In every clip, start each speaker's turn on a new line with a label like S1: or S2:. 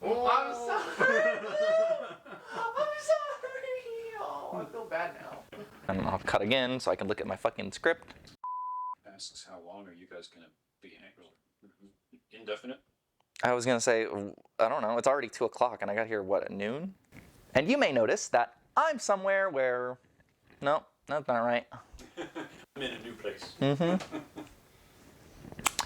S1: Oh, I'm sorry. I'm sorry. Oh, I feel bad now.
S2: And I'll cut again so I can look at my fucking script.
S3: Asks how long are you guys gonna be indefinite?
S2: I was gonna say, I don't know, it's already 2 o'clock and I got here, what, at noon? And you may notice that I'm somewhere where, no, that's not right.
S3: I'm in a new place.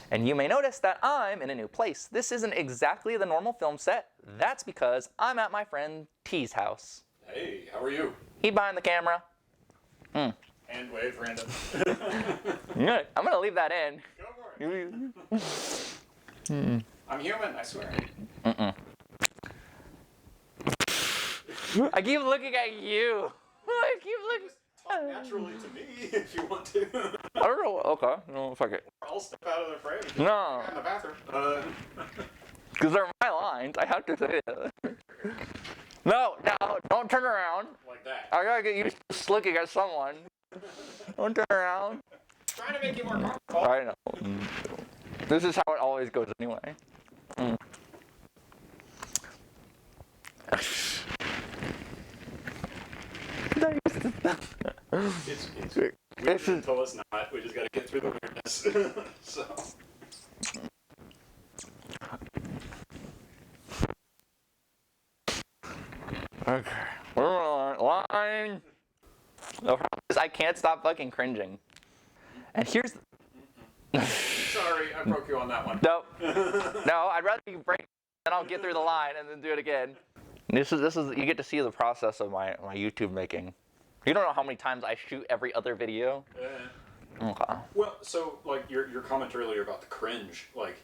S2: And you may notice that I'm in a new place. This isn't exactly the normal film set. That's because I'm at my friend T's house.
S3: Hey, how are you?
S2: He behind the camera.
S3: Hand wave, random.
S2: I'm gonna leave that in.
S3: Go for it. I'm human, I swear.
S2: I keep looking at you. I keep looking.
S3: Talk naturally to me if you want to.
S2: I don't know. Okay. No, fuck it.
S3: I'll step out of the frame.
S2: No.
S3: In the bathroom.
S2: Because they're my lines. I have to say it. No, don't turn around.
S3: Like that.
S2: I gotta get used to just looking at someone. Don't turn around.
S3: Trying to make you more comfortable.
S2: I know. This is how it always goes anyway.
S3: It's weird until it's not. We just gotta get through the weirdness. So.
S2: Okay. We're on line. The problem is I can't stop fucking cringing. And here's.
S3: Sorry, I broke you on that one.
S2: Nope. No, I'd rather you break, then I'll get through the line and then do it again. This is you get to see the process of my YouTube making. You don't know how many times I shoot every other video. Okay.
S3: Well, so like your comment earlier about the cringe, like,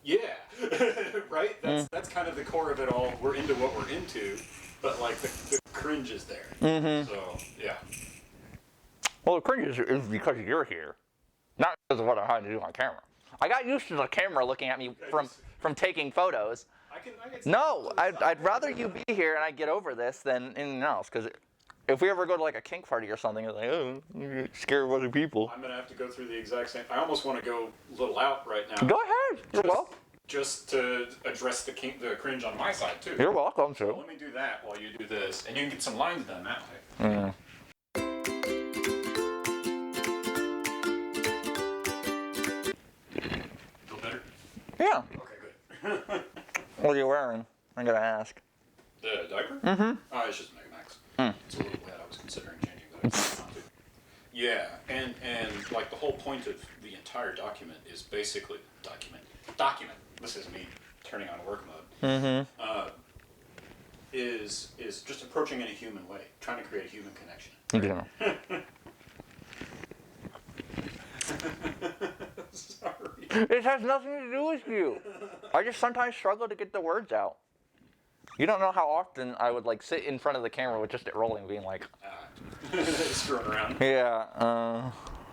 S3: yeah, right. That's kind of the core of it all. We're into what we're into, but like the cringe is there. So yeah.
S2: Well, the cringe is because you're here, not because of what I had to do on camera. I got used to the camera looking at me from taking photos.
S3: I can
S2: no, I'd rather you be here and I get over this than anything else. Because if we ever go to like a kink party or something, it's like, oh, you're scared of other people.
S3: I'm gonna have to go through the exact same. I almost want to go a little out right now.
S2: Go ahead. You're welcome.
S3: Just to address the cringe on my side too.
S2: You're welcome too.
S3: So let me do that while you do this, and you can get some lines done that way. Feel better?
S2: Yeah.
S3: Okay, good.
S2: What are you wearing? I gotta ask.
S3: The diaper? Oh, it's just Mega Max. It's a little wet. I was considering changing, but I decided not to. Yeah, and like the whole point of the entire document is basically document. This is me turning on work mode. Is just approaching in a human way, trying to create a human connection.
S2: Yeah.
S3: Sorry.
S2: It has nothing to do with you. I just sometimes struggle to get the words out. You don't know how often I would like sit in front of the camera with just it rolling, being like,
S3: screwing around.
S2: Yeah,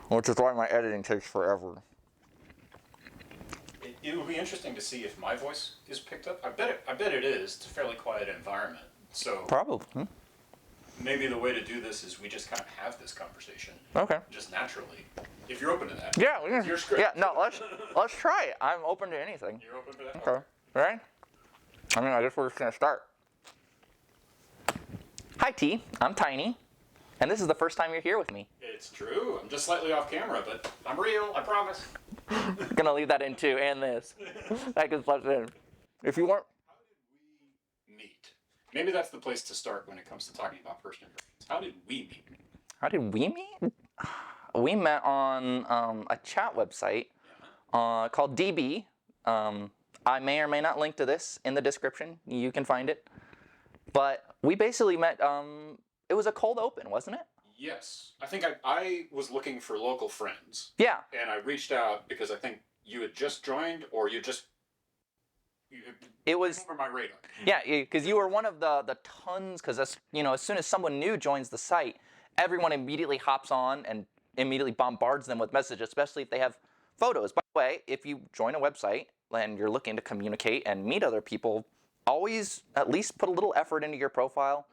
S2: which is why my editing takes forever.
S3: It would be interesting to see if my voice is picked up. I bet it is. It's a fairly quiet environment, so
S2: probably.
S3: Maybe the way to do this is we just kind of have this conversation.
S2: Okay.
S3: Just naturally, if you're open to that.
S2: Yeah, we can.
S3: Your script.
S2: Yeah, no, let's try it. I'm open to anything.
S3: You're open for that.
S2: Okay. Right? I mean, I guess we're just gonna start. Hi T, I'm Tiny, and this is the first time you're here with me.
S3: It's true. I'm just slightly off camera, but I'm real. I promise.
S2: I'm gonna leave that in too, and this. That gets left in. If you want.
S3: How did we meet? Maybe that's the place to start when it comes to talking about first impressions. How did we meet?
S2: How did we meet? We met on a chat website called DB. I may or may not link to this in the description. You can find it. But we basically met, it was a cold open, wasn't it?
S3: Yes. I think I was looking for local friends.
S2: Yeah.
S3: And I reached out because I think you had just joined, or
S2: it was
S3: over my radar.
S2: Yeah, because you were one of the tons, because as soon as someone new joins the site, everyone immediately hops on and immediately bombards them with messages, especially if they have photos. By the way, if you join a website and you're looking to communicate and meet other people, always at least put a little effort into your profile.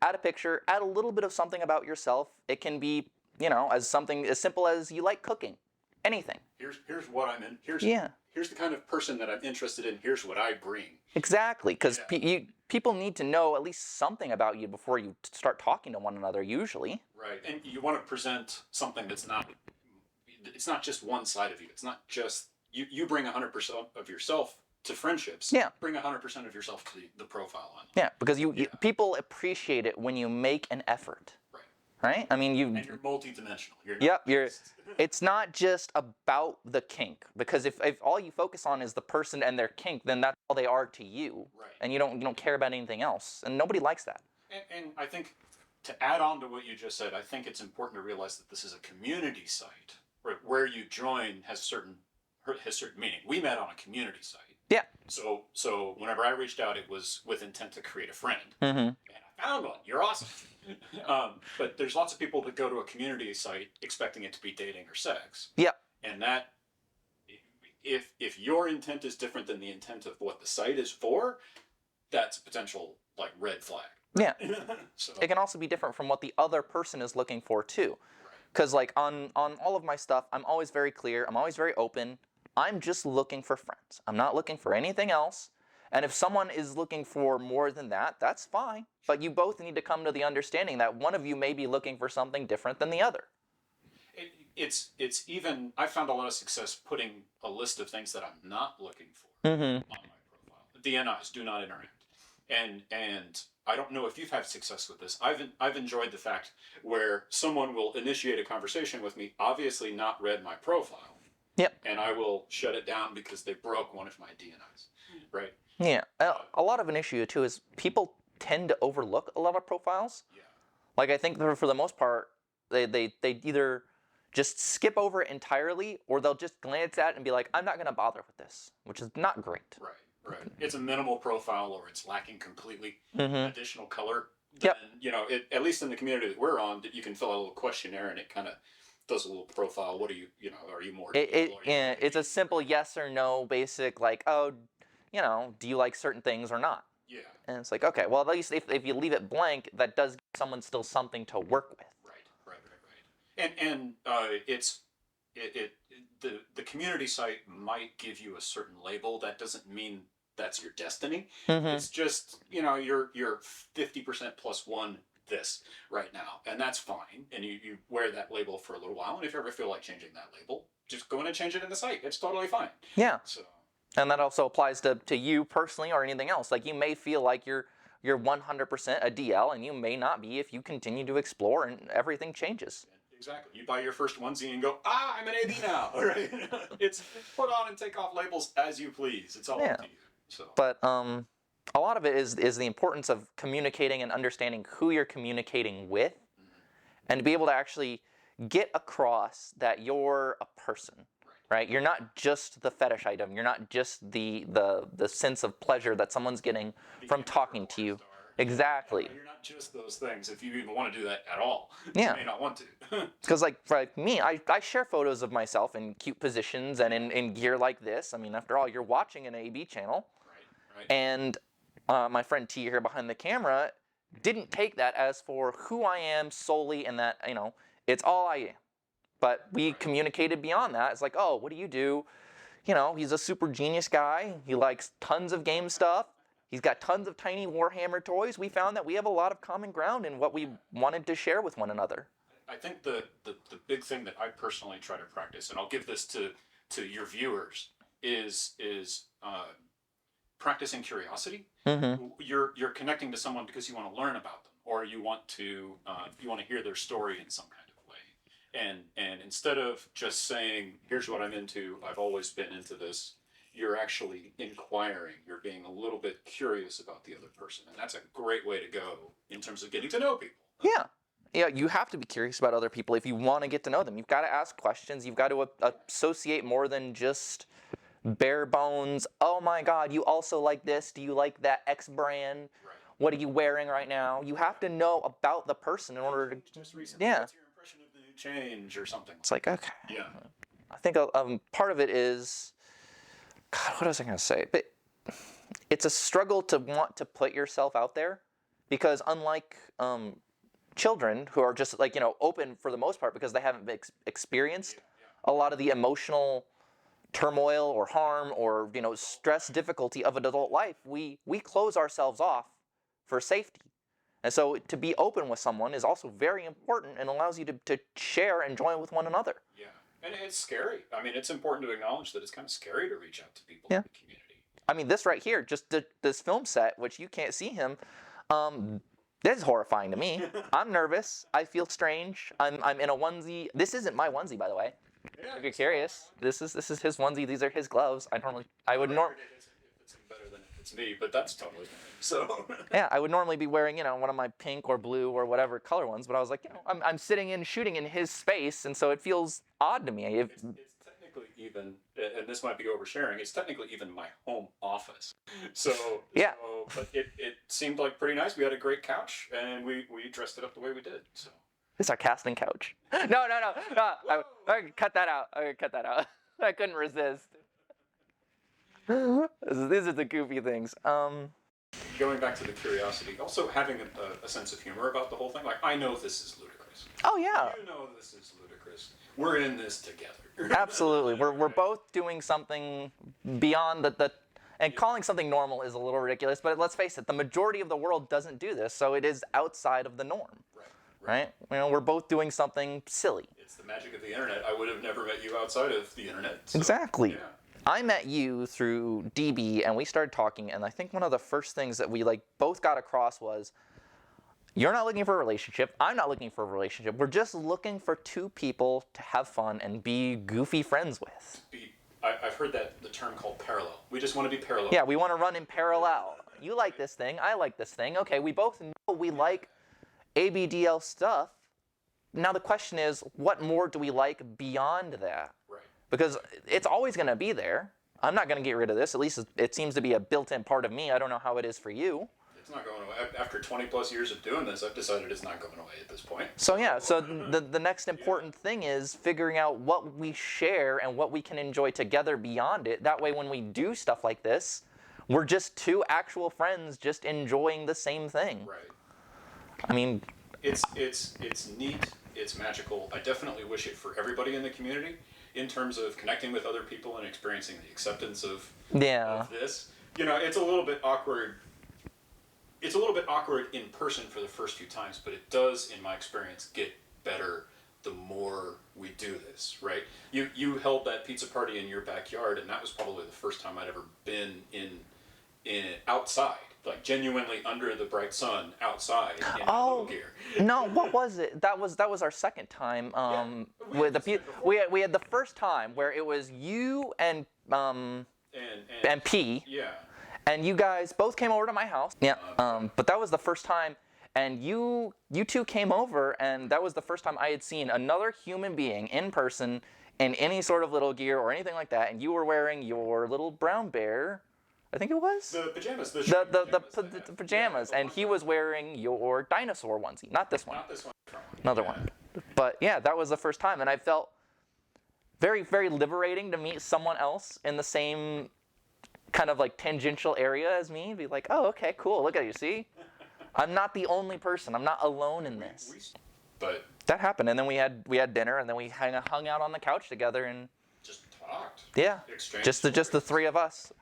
S2: Add a picture, add a little bit of something about yourself. It can be, as something as simple as you like cooking. anything.
S3: Here's what I'm in.
S2: Yeah.
S3: Here's the kind of person that I'm interested in. Here's what I bring.
S2: Exactly, because people need to know at least something about you before you start talking to one another, usually.
S3: Right, and you want to present something that's not. It's not just one side of you. It's not just you bring 100% of yourself to friendships.
S2: Yeah.
S3: Bring 100% of yourself to the profile online.
S2: Yeah, because people appreciate it when you make an effort. Right? I mean,
S3: And you're multi-dimensional. You're
S2: it's not just about the kink, because if all you focus on is the person and their kink, then that's all they are to you.
S3: Right.
S2: And you don't care about anything else, and nobody likes that.
S3: And I think to add on to what you just said, I think it's important to realize that this is a community site, right? Where you join has certain meaning. We met on a community site.
S2: Yeah.
S3: So whenever I reached out, it was with intent to create a friend.
S2: Mm-hmm.
S3: And I found one. You're awesome. But there's lots of people that go to a community site expecting it to be dating or sex.
S2: Yeah.
S3: And that, if your intent is different than the intent of what the site is for, that's a potential red flag.
S2: Yeah.
S3: So
S2: It can also be different from what the other person is looking for too. Because on all of my stuff, I'm always very clear. I'm always very open. I'm just looking for friends. I'm not looking for anything else. And if someone is looking for more than that, that's fine. But you both need to come to the understanding that one of you may be looking for something different than the other.
S3: It's even, I found a lot of success putting a list of things that I'm not looking for on my profile. DNIs, do not interact. And I don't know if you've had success with this. I've enjoyed the fact where someone will initiate a conversation with me, obviously not read my profile.
S2: Yep.
S3: And I will shut it down because they broke one of my DNIs, right?
S2: Yeah. A lot of an issue too is people tend to overlook a lot of profiles.
S3: Yeah.
S2: Like I think for the most part, they either just skip over it entirely, or they'll just glance at it and be like, I'm not going to bother with this, which is not great.
S3: Right. It's a minimal profile, or it's lacking completely additional color.
S2: Yep.
S3: Then, at least in the community that we're on, you can fill out a little questionnaire and it kind of does a little profile. What are you, are you more?
S2: It's a simple yes or no, basic do you like certain things or not?
S3: Yeah.
S2: And it's like, okay, well, at least if you leave it blank, that does give someone still something to work with.
S3: Right. And the community site might give you a certain label. That doesn't mean that's your destiny. It's just, you're 50% plus one this right now, and that's fine. And you wear that label for a little while, and if you ever feel like changing that label, just go in and change it in the site. It's totally fine.
S2: Yeah.
S3: So.
S2: And that also applies to you personally or anything else. Like you may feel like you're 100% a DL, and you may not be if you continue to explore and everything changes.
S3: Exactly. You buy your first onesie and go, I'm an AB now. Right? It's put on and take off labels as you please. It's all up to you. So.
S2: But a lot of it is the importance of communicating and understanding who you're communicating with, and to be able to actually get across that you're a person. Right? You're not just the fetish item. You're not just the sense of pleasure that someo's getting from talking to you. Exactly.
S3: You're not just those things. If you even want to do that at all,
S2: yeah.
S3: You may not want to.
S2: Because for me, I share photos of myself in cute positions and in gear like this. I mean, after all, you're watching an AB channel.
S3: Right.
S2: And my friend T here behind the camera didn't take that as for who I am solely, and that, it's all I am. But we communicated beyond that. It's like, oh, what do you do? He's a super genius guy. He likes tons of game stuff. He's got tons of tiny Warhammer toys. We found that we have a lot of common ground in what we wanted to share with one another.
S3: I think the big thing that I personally try to practice, and I'll give this to your viewers, is practicing curiosity. You're connecting to someone because you want to learn about them, or you want to hear their story in some kind of way. And instead of just saying, here's what I'm into, I've always been into this, you're actually inquiring. You're being a little bit curious about the other person. And that's a great way to go in terms of getting to know people.
S2: Yeah. Yeah, you have to be curious about other people if you want to get to know them. You've got to ask questions. You've got to associate more than just bare bones. Oh my God, you also like this? Do you like that X brand?
S3: Right.
S2: What are you wearing right now? You have to know about the person in order to...
S3: Just recently, what's your impression of the new change or something?
S2: It's like, okay.
S3: Yeah.
S2: I think part of it is... God, what was I going to say? But it's a struggle to want to put yourself out there, because unlike children who are just open for the most part because they haven't been experienced, a lot of the emotional turmoil or harm or, stress, difficulty of adult life, we close ourselves off for safety. And so to be open with someone is also very important and allows you to share and join with one another.
S3: Yeah. And it's scary. I mean, it's important to acknowledge that it's kind of scary to reach out to people
S2: Yeah.
S3: in the community.
S2: I mean, this right here, just this film set, which you can't see him, this is horrifying to me. I'm nervous. I feel strange. I'm in a onesie. This isn't my onesie, by the way.
S3: Yeah,
S2: If you're curious, this is his onesie. These are his gloves. I would
S3: It's better than if it's me, but that's totally fine. So
S2: Yeah, I would normally be wearing, one of my pink or blue or whatever color ones, but I was like, I'm sitting shooting in his space, and so it feels odd to me.
S3: it's technically even, and this might be oversharing, it's technically even my home office. So
S2: Yeah.
S3: But it seemed like pretty nice. We had a great couch, and we dressed it up the way we did. So
S2: It's our casting couch. No. I cut that out. I couldn't resist. These are the goofy things.
S3: going back to the curiosity, also having a sense of humor about the whole thing. Like, I know this is ludicrous.
S2: Oh yeah.
S3: You know this is ludicrous. We're in this together.
S2: Absolutely. We're both doing something beyond and calling something normal is a little ridiculous, but let's face it, the majority of the world doesn't do this, so it is outside of the norm. Right? We're both doing something silly.
S3: It's the magic of the internet. I would have never met you outside of the internet. So,
S2: Exactly.
S3: Yeah.
S2: I met you through DB, and we started talking, and I think one of the first things that we both got across was, you're not looking for a relationship, I'm not looking for a relationship, we're just looking for two people to have fun and be goofy friends with.
S3: I've heard the term called parallel. We just want to be parallel.
S2: Yeah, we want to run in parallel. You like this thing, I like this thing. Okay, we both know we like ABDL stuff. Now the question is, what more do we like beyond that?
S3: Right.
S2: Because it's always going to be there. I'm not going to get rid of this. At least it seems to be a built-in part of me. I don't know how it is for you.
S3: It's not going away. After 20 plus years of doing this, I've decided it's not going away at this point.
S2: So yeah, so the next important thing is figuring out what we share and what we can enjoy together beyond it. That way when we do stuff like this, we're just two actual friends just enjoying the same thing.
S3: Right.
S2: I mean,
S3: it's neat. It's magical. I definitely wish it for everybody in the community in terms of connecting with other people and experiencing the acceptance of this. It's a little bit awkward. It's a little bit awkward in person for the first few times, but it does, in my experience, get better the more we do this, right? You held that pizza party in your backyard, and that was probably the first time I'd ever been in outside, like genuinely under the bright sun outside in little gear.
S2: No, what was it? That was our second time. With the we had the first time where it was you and P.
S3: Yeah.
S2: And you guys both came over to my house. Yeah. But that was the first time, and you two came over, and that was the first time I had seen another human being in person in any sort of little gear or anything like that. And you were wearing your little brown bear, I think it was.
S3: The pajamas.
S2: The pajamas, and he was wearing your dinosaur onesie, not this one.
S3: Not this one.
S2: Another one. But yeah, that was the first time, and I felt very, very liberating to meet someone else in the same kind of tangential area as me. Be like, oh, okay, cool. Look at you, see? I'm not the only person. I'm not alone in this.
S3: But
S2: that happened, and then we had dinner, and then we hung out on the couch together and
S3: just talked.
S2: Yeah,
S3: Exchanged
S2: just the three of us.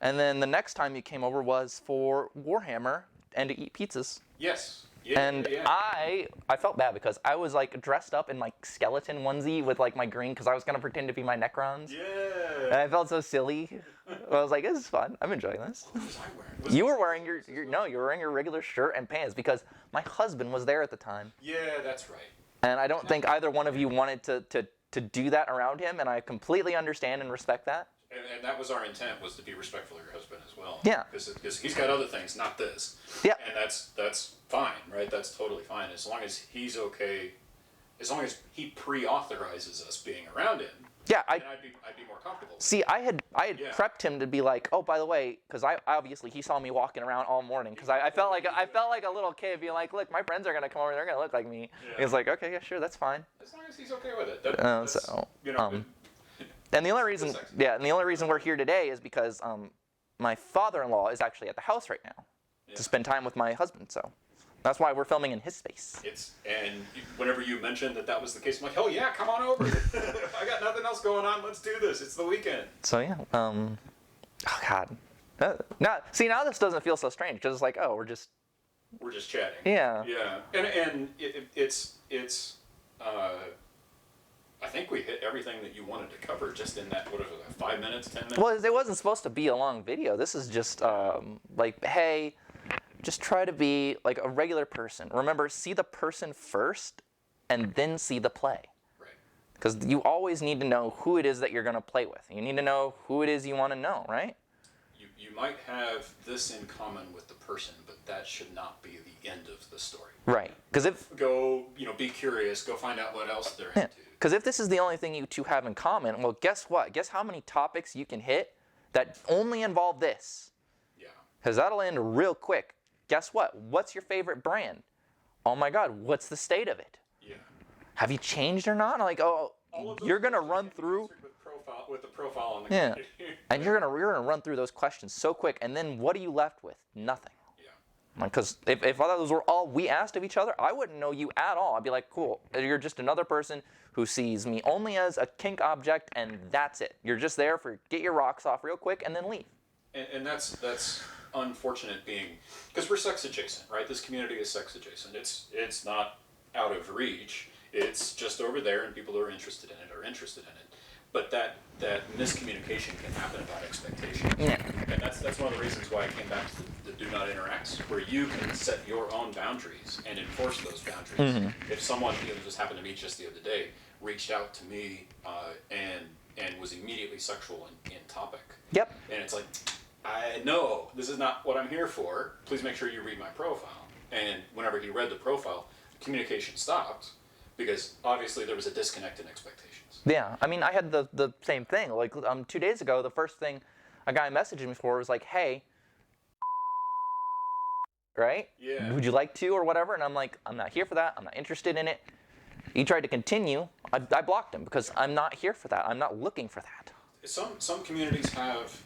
S2: And then the next time you came over was for Warhammer and to eat pizzas.
S3: Yes. Yeah,
S2: And
S3: yeah.
S2: I felt bad because I was dressed up in my skeleton onesie with my green, because I was gonna pretend to be my Necrons.
S3: Yeah.
S2: And I felt so silly. I was like, this is fun. I'm enjoying this.
S3: What was I wearing?
S2: You were wearing you were wearing your regular shirt and pants because my husband was there at the time.
S3: Yeah, that's right.
S2: And I don't think either one of you wanted to do that around him, and I completely understand and respect that.
S3: And that was our intent, was to be respectful of your husband as well.
S2: Yeah.
S3: Because he's got other things, not this.
S2: Yeah.
S3: And that's fine, right? That's totally fine. As long as he's okay, as long as he pre-authorizes us being around him,
S2: Yeah,
S3: then I'd be more comfortable.
S2: See, I had
S3: Yeah.
S2: prepped him to be like, oh, by the way, because I obviously he saw me walking around all morning, because I felt like a little kid being like, look, my friends are gonna come over, they're gonna look like me.
S3: Yeah.
S2: He was like, okay, yeah, sure, that's fine.
S3: As long as he's okay with it. That's,
S2: And the only reason we're here today is because my father-in-law is actually at the house right now to spend time with my husband. So That's why we're filming in his space.
S3: And whenever you mentioned that was the case, I'm like, hell yeah, come on over. I got nothing else going on. Let's do this. It's the weekend.
S2: So yeah, oh God. Now this doesn't feel so strange because it's like, oh, we're just
S3: chatting.
S2: Yeah.
S3: Yeah. And it's I think we hit everything that you wanted to cover just in that, what is it, 5 minutes, 10 minutes?
S2: Well, it wasn't supposed to be a long video. This is just like, hey, just try to be like a regular person. Remember, see the person first and then see the play.
S3: Right.
S2: Because you always need to know who it is that you're going to play with. You need to know who it is you want to know, right?
S3: You might have this in common with the person, but that should not be the end of the story.
S2: Right. Because if...
S3: Go, be curious, go find out what else they're into.
S2: Because if this is the only thing you two have in common, well, guess what? Guess how many topics you can hit that only involve this?
S3: Yeah.
S2: Because that'll end real quick. Guess what? What's your favorite brand? Oh my God, what's the state of it?
S3: Yeah.
S2: Have you changed or not? Like, oh, you're gonna run through
S3: with the profile on the
S2: yeah,
S3: computer.
S2: and you're gonna run through those questions so quick, and then what are you left with? Nothing.
S3: Yeah.
S2: Because if those were all we asked of each other, I wouldn't know you at all. I'd be like, cool, you're just another person who sees me only as a kink object, and that's it. You're just there for get your rocks off real quick and then leave.
S3: And that's unfortunate, being because we're sex adjacent, right? This community is sex adjacent. It's not out of reach. It's just over there, and people who are interested in it are interested in it. But that miscommunication can happen about expectations.
S2: Yeah.
S3: And that's one of the reasons why I came back to the do not interacts, where you can set your own boundaries and enforce those boundaries.
S2: Mm-hmm.
S3: If someone, just happened to me just the other day, reached out to me and was immediately sexual in topic.
S2: Yep.
S3: And it's like, I know this is not what I'm here for. Please make sure you read my profile. And whenever he read the profile, communication stopped because obviously there was a disconnect in expectations.
S2: Yeah, I mean, I had the same thing. Like 2 days ago, the first thing a guy messaged me for was like, hey, right?
S3: Yeah.
S2: Would you like to or whatever? And I'm like, I'm not here for that. I'm not interested in it. He tried to continue. I blocked him because I'm not here for that. I'm not looking for that.
S3: Some communities have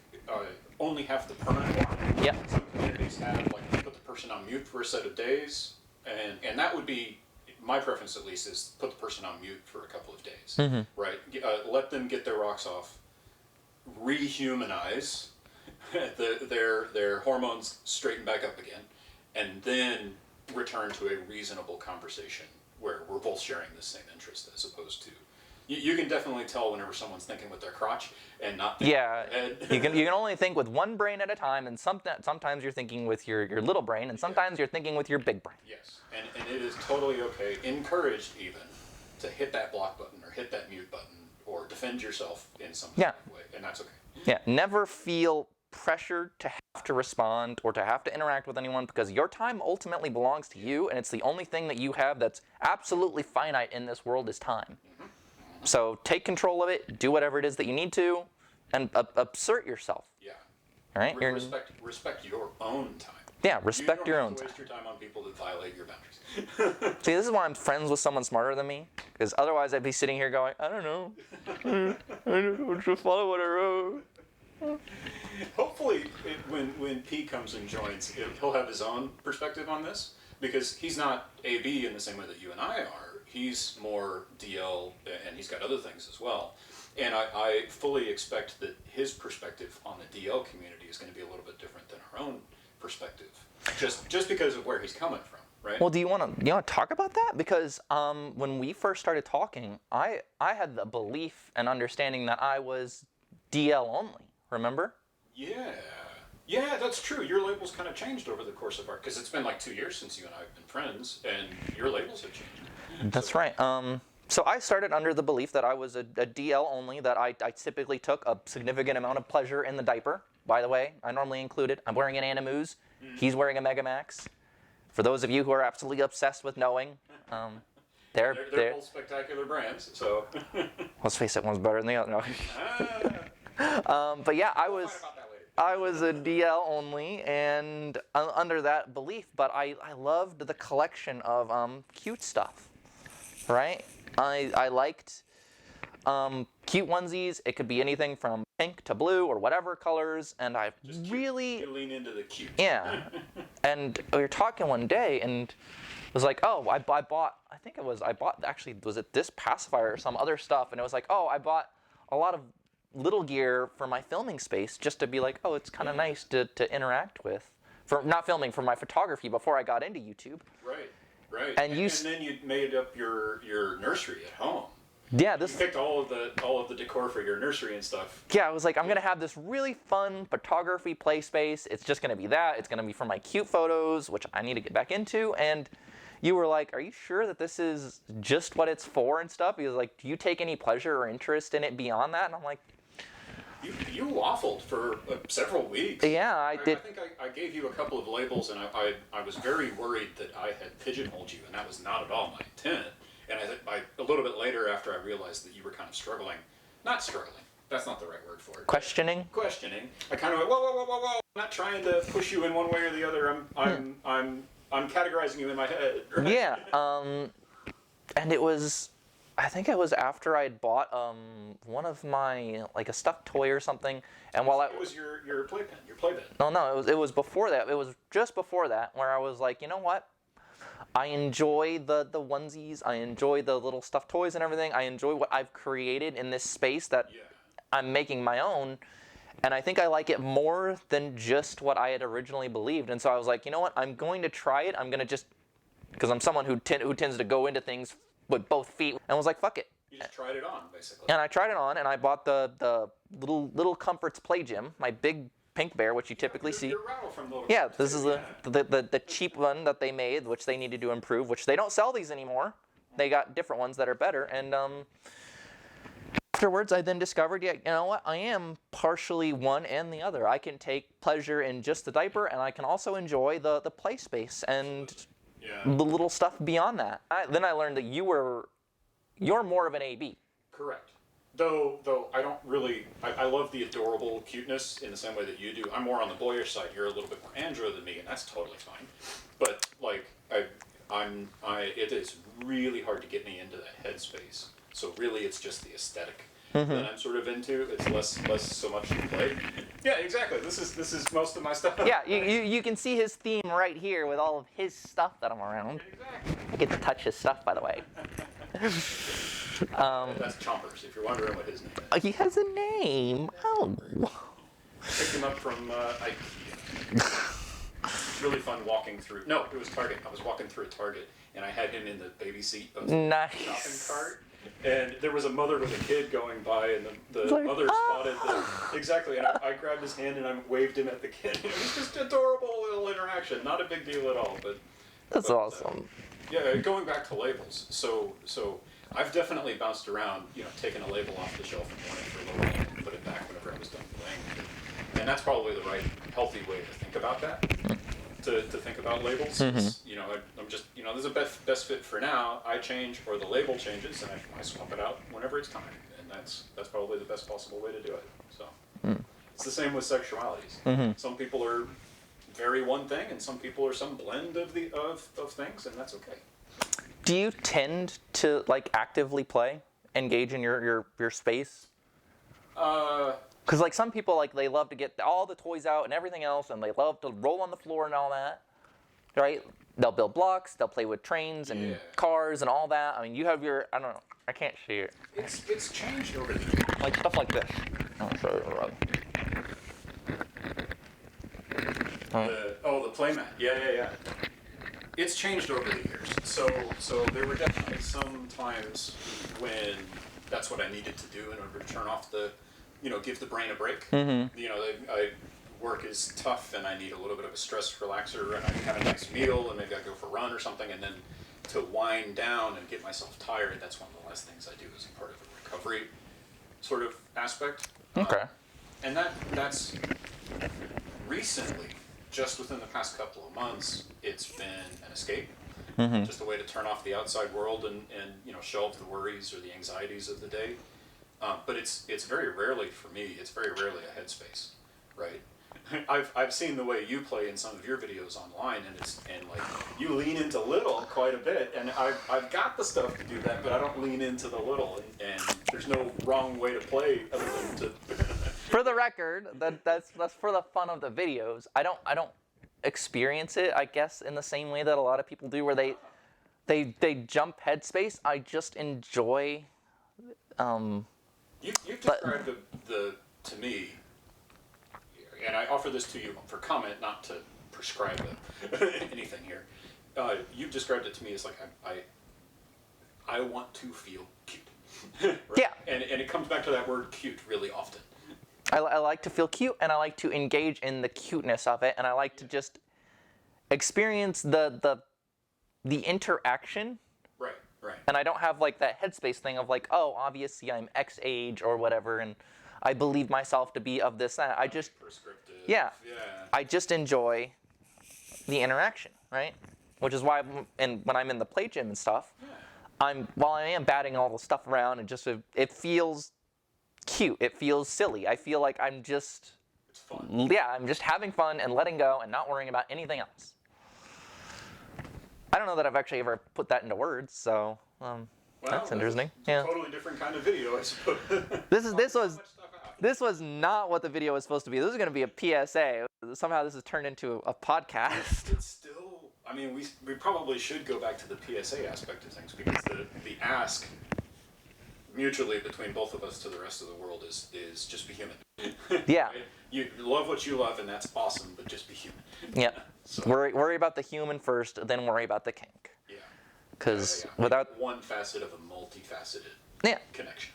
S3: only have the permanent block.
S2: Yep.
S3: Some communities have like put the person on mute for a set of days, and that would be my preference, at least, is put the person on mute for a couple of days.
S2: Mm-hmm.
S3: Right. Let them get their rocks off. Rehumanize their hormones, straighten back up again, and then return to a reasonable conversation where we're both sharing the same interest, as opposed to you can definitely tell whenever someone's thinking with their crotch and not thinking with their head.
S2: you can only think with one brain at a time, and sometimes you're thinking with your little brain, and sometimes you're thinking with your big brain.
S3: Yes, and it is totally okay, encouraged even, to hit that block button or hit that mute button or defend yourself in some kind of way, and that's okay.
S2: Yeah, never feel pressured to have to respond or to have to interact with anyone, because your time ultimately belongs to you, and it's the only thing that you have that's absolutely finite in this world is time. Mm-hmm. So take control of it, do whatever it is that you need to, and assert yourself.
S3: Yeah.
S2: All right?
S3: Respect your own time.
S2: Yeah, respect your own
S3: time. You don't have to waste your time on people that violate your boundaries.
S2: See, this is why I'm friends with someone smarter than me, because otherwise I'd be sitting here going, I don't know. I don't know, just follow what I wrote.
S3: Hopefully, when P comes and joins, he'll have his own perspective on this, because he's not AB in the same way that you and I are. He's more DL, and he's got other things as well. And I fully expect that his perspective on the DL community is going to be a little bit different than our own perspective, just because of where he's coming from, right?
S2: Well, do you want to talk about that? Because when we first started talking, I had the belief and understanding that I was DL only. Remember?
S3: Yeah, that's true. Your labels kind of changed over the course of our, because it's been like 2 years since you and I have been friends, and your labels have changed.
S2: That's right. So I started under the belief that I was a DL only, that I typically took a significant amount of pleasure in the diaper. By the way, I normally include it. I'm wearing an Animus. He's wearing a Megamax. For those of you who are absolutely obsessed with knowing, they're
S3: both spectacular brands, so.
S2: Let's face it, one's better than the other. No. But yeah, I was a DL only, and under that belief, but I loved the collection of cute stuff, right? I liked cute onesies. It could be anything from pink to blue or whatever colors, and I really
S3: you lean into the cute.
S2: Yeah, And we were talking one day, and it was like, oh, I bought actually, was it this pacifier or some other stuff? And it was like, oh, I bought a lot of little gear for my filming space just to be like, oh, it's kind of nice to interact with. For not filming, for my photography before I got into YouTube.
S3: Right, right.
S2: And
S3: then you made up your nursery at home.
S2: Yeah,
S3: You picked all of the decor for your nursery and stuff.
S2: Yeah, I was like, I'm gonna have this really fun photography play space. It's just gonna be that. It's gonna be for my cute photos, which I need to get back into. And you were like, are you sure that this is just what it's for and stuff? He was like, do you take any pleasure or interest in it beyond that? And I'm like,
S3: You waffled for several weeks.
S2: yeah, I did.
S3: I think I gave you a couple of labels, and I was very worried that I had pigeonholed you, and that was not at all my intent. And a little bit later, after I realized that you were kind of not struggling, that's not the right word for it.
S2: Questioning,
S3: I kind of went, whoa. I'm not trying to push you in one way or the other. I'm categorizing you in my head. Right?
S2: Yeah. And I think it was after I had bought one of my, like a stuffed toy or something, and while
S3: it was your playpen, your playpen.
S2: No, it was before that. It was just before that where I was like, you know what? I enjoy the onesies. I enjoy the little stuffed toys and everything. I enjoy what I've created in this space that I'm making my own. And I think I like it more than just what I had originally believed. And so I was like, you know what? I'm going to try it. I'm going to just, because I'm someone who tends to go into things with both feet. And was like, fuck it.
S3: You just tried it on, basically.
S2: And I tried it on, and I bought the little Comforts Play Gym, my big pink bear, which you typically see.
S3: Your rattle from Little
S2: Yeah,
S3: Comforts
S2: this is the cheap one that they made, which they needed to improve, which they don't sell these anymore. They got different ones that are better. And afterwards, I then discovered, yeah, you know what? I am partially one and the other. I can take pleasure in just the diaper, and I can also enjoy the play space and the little stuff beyond that. Then I learned that you're more of an AB.
S3: Correct. Though I don't really, I love the adorable cuteness in the same way that you do. I'm more on the boyish side. You're a little bit more andro than me, and that's totally fine. But like it is really hard to get me into that headspace. So really, it's just the aesthetic that I'm sort of into. It's less so much the play. Yeah, exactly. This is most of my stuff.
S2: Yeah, you can see his theme right here with all of his stuff that I'm around.
S3: Exactly.
S2: I get to touch his stuff, by the way.
S3: That's Chompers, if you're wondering what his name is.
S2: He has a name. Oh.
S3: Picked him up from IKEA. Really fun walking through. No, it was Target. I was walking through a Target, and I had him in the baby seat of the shopping cart. And there was a mother with a kid going by, and the mother spotted the... Exactly, and I grabbed his hand and I waved him at the kid. It was just adorable little interaction. Not a big deal at all, but...
S2: That's awesome.
S3: Yeah, going back to labels. So I've definitely bounced around, taking a label off the shelf and worn it for a little while and put it back whenever I was done playing. And that's probably the right, healthy way to think about that. To think about labels. I'm just, this is the best fit for now. I change, or the label changes, and I swap it out whenever it's time. And that's probably the best possible way to do it. So it's the same with sexualities. Some people are very one thing, and some people are some blend of things, and that's okay.
S2: Do you tend to actively play, engage in your space? Because some people they love to get all the toys out and everything else, and they love to roll on the floor and all that, right? They'll build blocks, they'll play with trains and cars and all that. I mean, you have your, I don't know, I can't see it.
S3: It's changed over the years.
S2: Like stuff like this. I'll show you.
S3: The playmat. Yeah. It's changed over the years. So there were definitely some times when that's what I needed to do in order to turn off the, give the brain a break. Work is tough, and I need a little bit of a stress relaxer, and I have a nice meal, and maybe I go for a run or something, and then to wind down and get myself tired, that's one of the last things I do as a part of a recovery sort of aspect.
S2: Okay.
S3: And that's recently, just within the past couple of months, it's been an escape. Just a way to turn off the outside world and shelve the worries or the anxieties of the day. But it's very rarely, for me, it's very rarely a headspace, right? I've seen the way you play in some of your videos online, and you lean into little quite a bit, and I've got the stuff to do that, but I don't lean into the little, and there's no wrong way to play other than to.
S2: For the record, that's for the fun of the videos. I don't experience it, I guess, in the same way that a lot of people do, where they jump headspace. I just enjoy.
S3: You've described the to me, and I offer this to you for comment, not to prescribe anything here. You've described it to me as like I want to feel cute. Right?
S2: Yeah.
S3: And it comes back to that word cute really often.
S2: I like to feel cute, and I like to engage in the cuteness of it, and I like to just experience the interaction.
S3: Right.
S2: And I don't have like that headspace thing of like, oh, obviously I'm X age or whatever, and I believe myself to be of this, that. I just,
S3: Prescriptive.
S2: yeah. I just enjoy the interaction, right? Which is why, when I'm in the play gym and stuff, while I am batting all the stuff around, and just it feels cute. It feels silly. I feel like I'm just,
S3: it's fun.
S2: Yeah, I'm just having fun and letting go and not worrying about anything else. I don't know that I've actually ever put that into words, so that's interesting.
S3: It's a totally different kind of video, I suppose.
S2: This was not what the video was supposed to be. This is going to be a PSA. Somehow this has turned into a podcast.
S3: It's still, I mean, we probably should go back to the PSA aspect of things, because the ask mutually between both of us to the rest of the world is just be human.
S2: Yeah.
S3: Right? You love what you love, and that's awesome, but just be human.
S2: Yep.
S3: So,
S2: worry about the human first, then worry about the kink.
S3: yeah.
S2: Because
S3: Like
S2: without
S3: one facet of a multifaceted connection.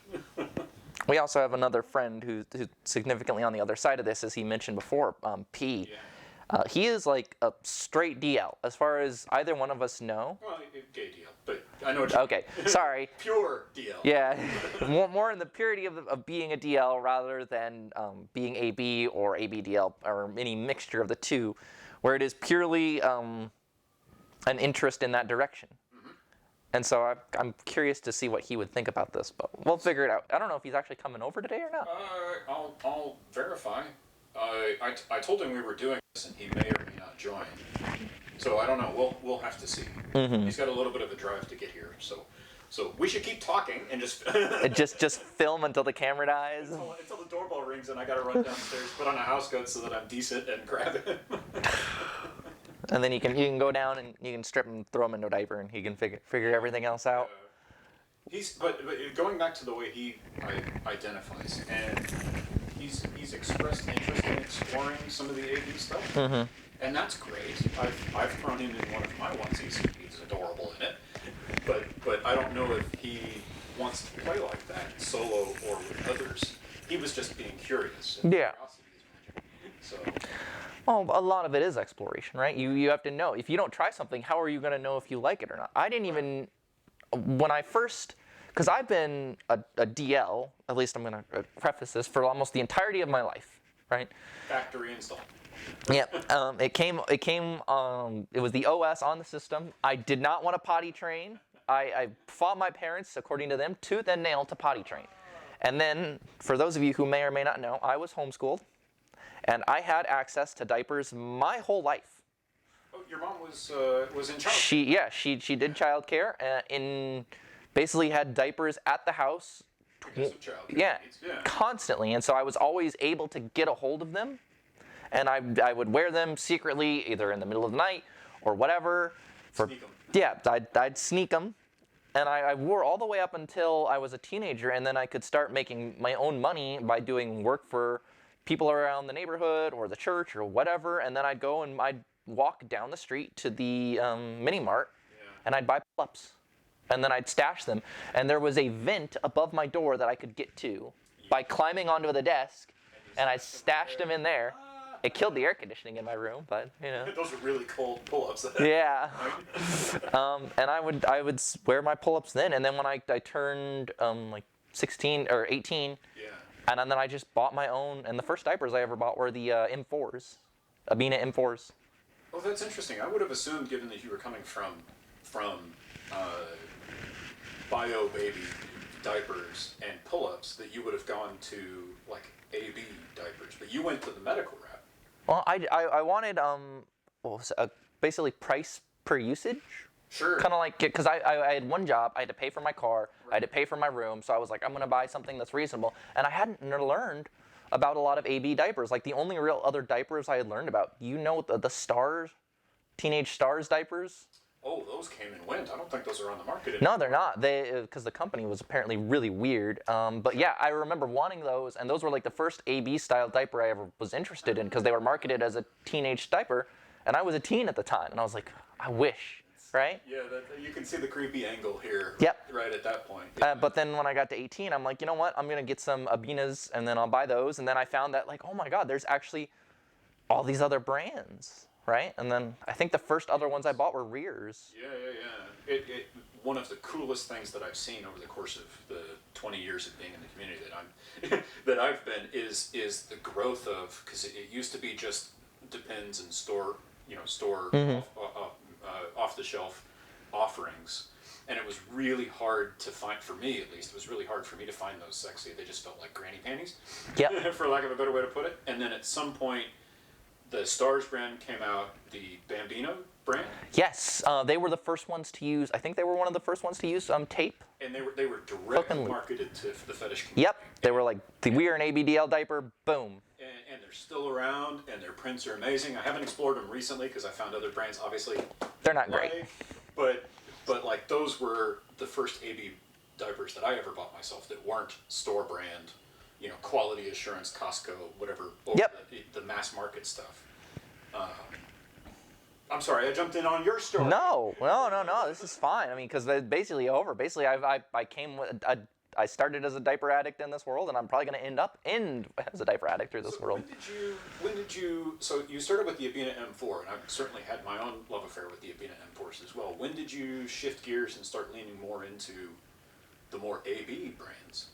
S2: we also have another friend who's significantly on the other side of this, as he mentioned before, P.
S3: Yeah.
S2: He is like a straight DL, as far as either one of us know.
S3: Well, gay DL, but I know what you
S2: Okay, sorry.
S3: Pure DL.
S2: Yeah, more in the purity of being a DL rather than being AB or ABDL or any mixture of the two, where it is purely an interest in that direction. Mm-hmm. And so I'm curious to see what he would think about this, but we'll figure it out. I don't know if he's actually coming over today or not.
S3: I'll verify. I told him we were doing this, and he may or may not join. So I don't know. We'll have to see. Mm-hmm. He's got a little bit of a drive to get here, so we should keep talking and just
S2: just film until the camera dies.
S3: Until the doorbell rings and I gotta run downstairs, put on a house coat so that I'm decent, and grab him.
S2: And then you can go down and you can strip him, throw him into a diaper, and he can figure everything else out.
S3: But going back to the way he identifies, and he's expressed interest in exploring some of the AB stuff. Mm-hmm. And that's great. I've thrown him in one of my onesies. He's adorable in it. But I don't know if he wants to play like that solo or with others. He was just being curious.
S2: Yeah.
S3: Curiosity is magic. So.
S2: Well, a lot of it is exploration, right? You have to know. If you don't try something, how are you going to know if you like it or not? I didn't even, when I first, because I've been a DL, at least I'm going to preface this, for almost the entirety of my life, right?
S3: Factory install.
S2: Yeah, it was the OS on the system. I did not want to potty train. I fought my parents, according to them, tooth and nail to potty train. And then, for those of you who may or may not know, I was homeschooled, and I had access to diapers my whole life.
S3: Oh, your mom was in childcare.
S2: She did childcare, and basically had diapers at the house.
S3: Because of childcare.
S2: Yeah, constantly. And so I was always able to get a hold of them. And I would wear them secretly, either in the middle of the night or whatever.
S3: Sneak them.
S2: Yeah, I'd sneak them. And I wore all the way up until I was a teenager, and then I could start making my own money by doing work for people around the neighborhood or the church or whatever. And then I'd go and I'd walk down the street to the mini mart, and I'd buy pull-ups. And then I'd stash them. And there was a vent above my door that I could get to by climbing onto the desk, and I stashed them in there. It killed the air conditioning in my room, but you know.
S3: Those are really cold pull-ups.
S2: Yeah. And I would wear my pull-ups then, and then when I turned like 16 or 18, and then I just bought my own. And the first diapers I ever bought were the M4s, Abina M4s.
S3: Oh, that's interesting. I would have assumed, given that you were coming from bio baby diapers and pull-ups, that you would have gone to like AB diapers, but you went to the medical route.
S2: Well, I wanted basically price per usage.
S3: Sure.
S2: Kind of like, because I had one job, I had to pay for my car, I had to pay for my room, so I was like, I'm going to buy something that's reasonable. And I hadn't learned about a lot of AB diapers. Like the only real other diapers I had learned about, the Stars, Teenage Stars diapers.
S3: Oh, those came and went. I don't think those are on the market anymore.
S2: No, they're not. Because the company was apparently really weird. But yeah, I remember wanting those, and those were like the first AB style diaper I ever was interested in because they were marketed as a teenage diaper, and I was a teen at the time, and I was like, I wish, right?
S3: Yeah, you can see the creepy angle here.
S2: Yep.
S3: Right at that point.
S2: But then when I got to 18, I'm like, you know what? I'm gonna get some Abinas, and then I'll buy those, and then I found that like, oh my God, there's actually all these other brands. Right? And then I think the first other ones I bought were rears.
S3: Yeah. One of the coolest things that I've seen over the course of the 20 years of being in the community that I've been is the growth of, because it used to be just Depends and store off the shelf offerings, and it was really hard to find, for me at least. It was really hard for me to find those sexy. They just felt like granny panties.
S2: Yeah.
S3: For lack of a better way to put it. And then at some point, the Stars brand came out, the Bambino brand.
S2: Yes, they were the first ones to use. I think they were one of the first ones to use tape.
S3: And they were directly marketed to the fetish community.
S2: Yep, they were like, we are an ABDL diaper, boom.
S3: And they're still around, and their prints are amazing. I haven't explored them recently because I found other brands, obviously.
S2: They're not great.
S3: But like those were the first AB diapers that I ever bought myself that weren't store brand. Quality assurance, Costco, whatever.
S2: Yep.
S3: The mass market stuff. I'm sorry, I jumped in on your story.
S2: No. This is fine. I mean, because they're basically over. Basically, I started as a diaper addict in this world, and I'm probably going to end as a diaper addict through this world.
S3: When did you? So you started with the Abina M4, and I've certainly had my own love affair with the Abina M4s as well. When did you shift gears and start leaning more into the more AB brands?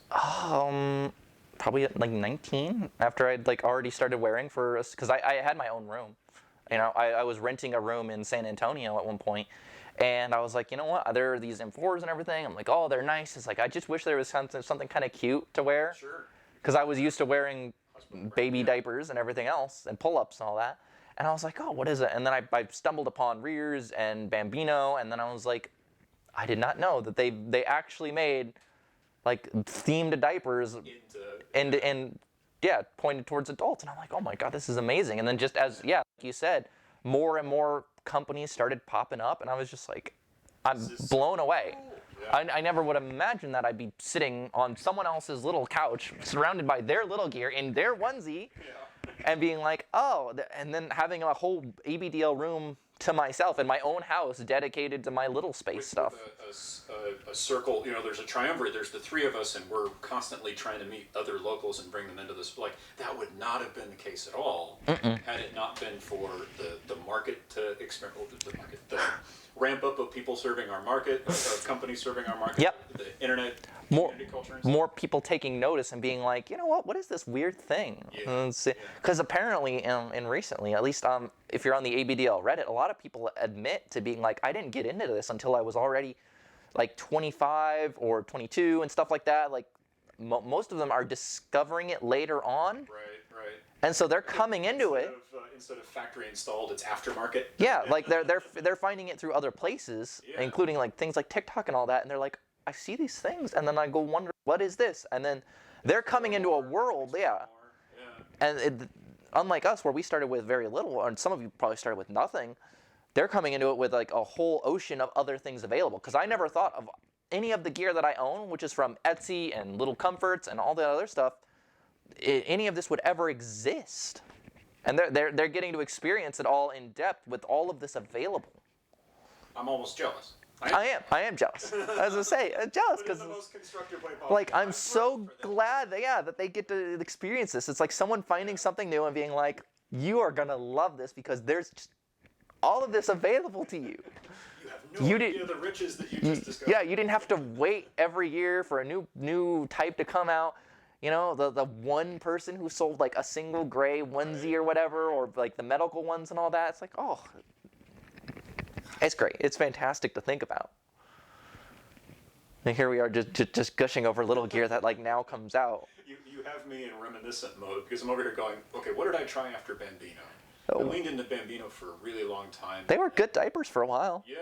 S2: Probably at like 19, after I'd like already started wearing because I had my own room. I was renting a room in San Antonio at one point, and I was like, you know what? There are these M4s and everything. I'm like, oh, they're nice. It's like, I just wish there was something kind of cute to wear.
S3: Sure.
S2: Because I was used to wearing baby diapers and everything else, and pull-ups and all that. And I was like, oh, what is it? And then I stumbled upon Rears and Bambino, and then I was like, I did not know that they actually made like themed diapers and pointed towards adults. And I'm like, oh my God, this is amazing. And then just as, like you said, more and more companies started popping up, and I was just like, I'm blown away. Yeah. I never would have imagined that I'd be sitting on someone else's little couch, surrounded by their little gear in their onesie, and being like, oh, and then having a whole ABDL room to myself in my own house dedicated to my little space stuff.
S3: A circle, there's a triumvirate. There's the three of us, and we're constantly trying to meet other locals and bring them into this. Like, that would not have been the case at all had it not been for the market to experiment, the ramp up of people serving our market, of companies serving our market, the internet, community culture.
S2: More people taking notice and being like, you know what is this weird thing? Because apparently, and recently, at least if you're on the ABDL Reddit, a lot of people admit to being like, I didn't get into this until I was already like 25 or 22 and stuff like that. Like most of them are discovering it later on.
S3: Right.
S2: And so they're coming into it.
S3: Instead of factory installed, it's aftermarket.
S2: Yeah, like they're finding it through other plaplaces, including like things like TikTok and all that. And they're like, I see these things, and then I go wonder, what is this? And then they're coming into a world, And unlike us, where we started with very little, and some of you probably started with nothing, they're coming into it with like a whole ocean of other things available. Because I never thought of any of the gear that I own, which is from Etsy and Little Comforts and all the other stuff, any of this would ever exist. And they're getting to experience it all in depth with all of this available.
S3: I'm almost jealous.
S2: I am jealous. As I say, jealous because like I'm so glad that they get to experience this. It's like someone finding something new and being like, you are gonna love this because there's just all of this available to you.
S3: You have no idea the riches that you just discovered.
S2: Yeah, you didn't have to wait every year for a new type to come out. The one person who sold like a single gray onesie or whatever, or like the medical ones and all that. It's like, oh, it's great. It's fantastic to think about. And here we are just gushing over little gear that like now comes out.
S3: You have me in reminiscent mode because I'm over here going, okay, what did I try after Bambino? I leaned into Bambino for a really long time.
S2: They were good diapers for a while.
S3: Yeah.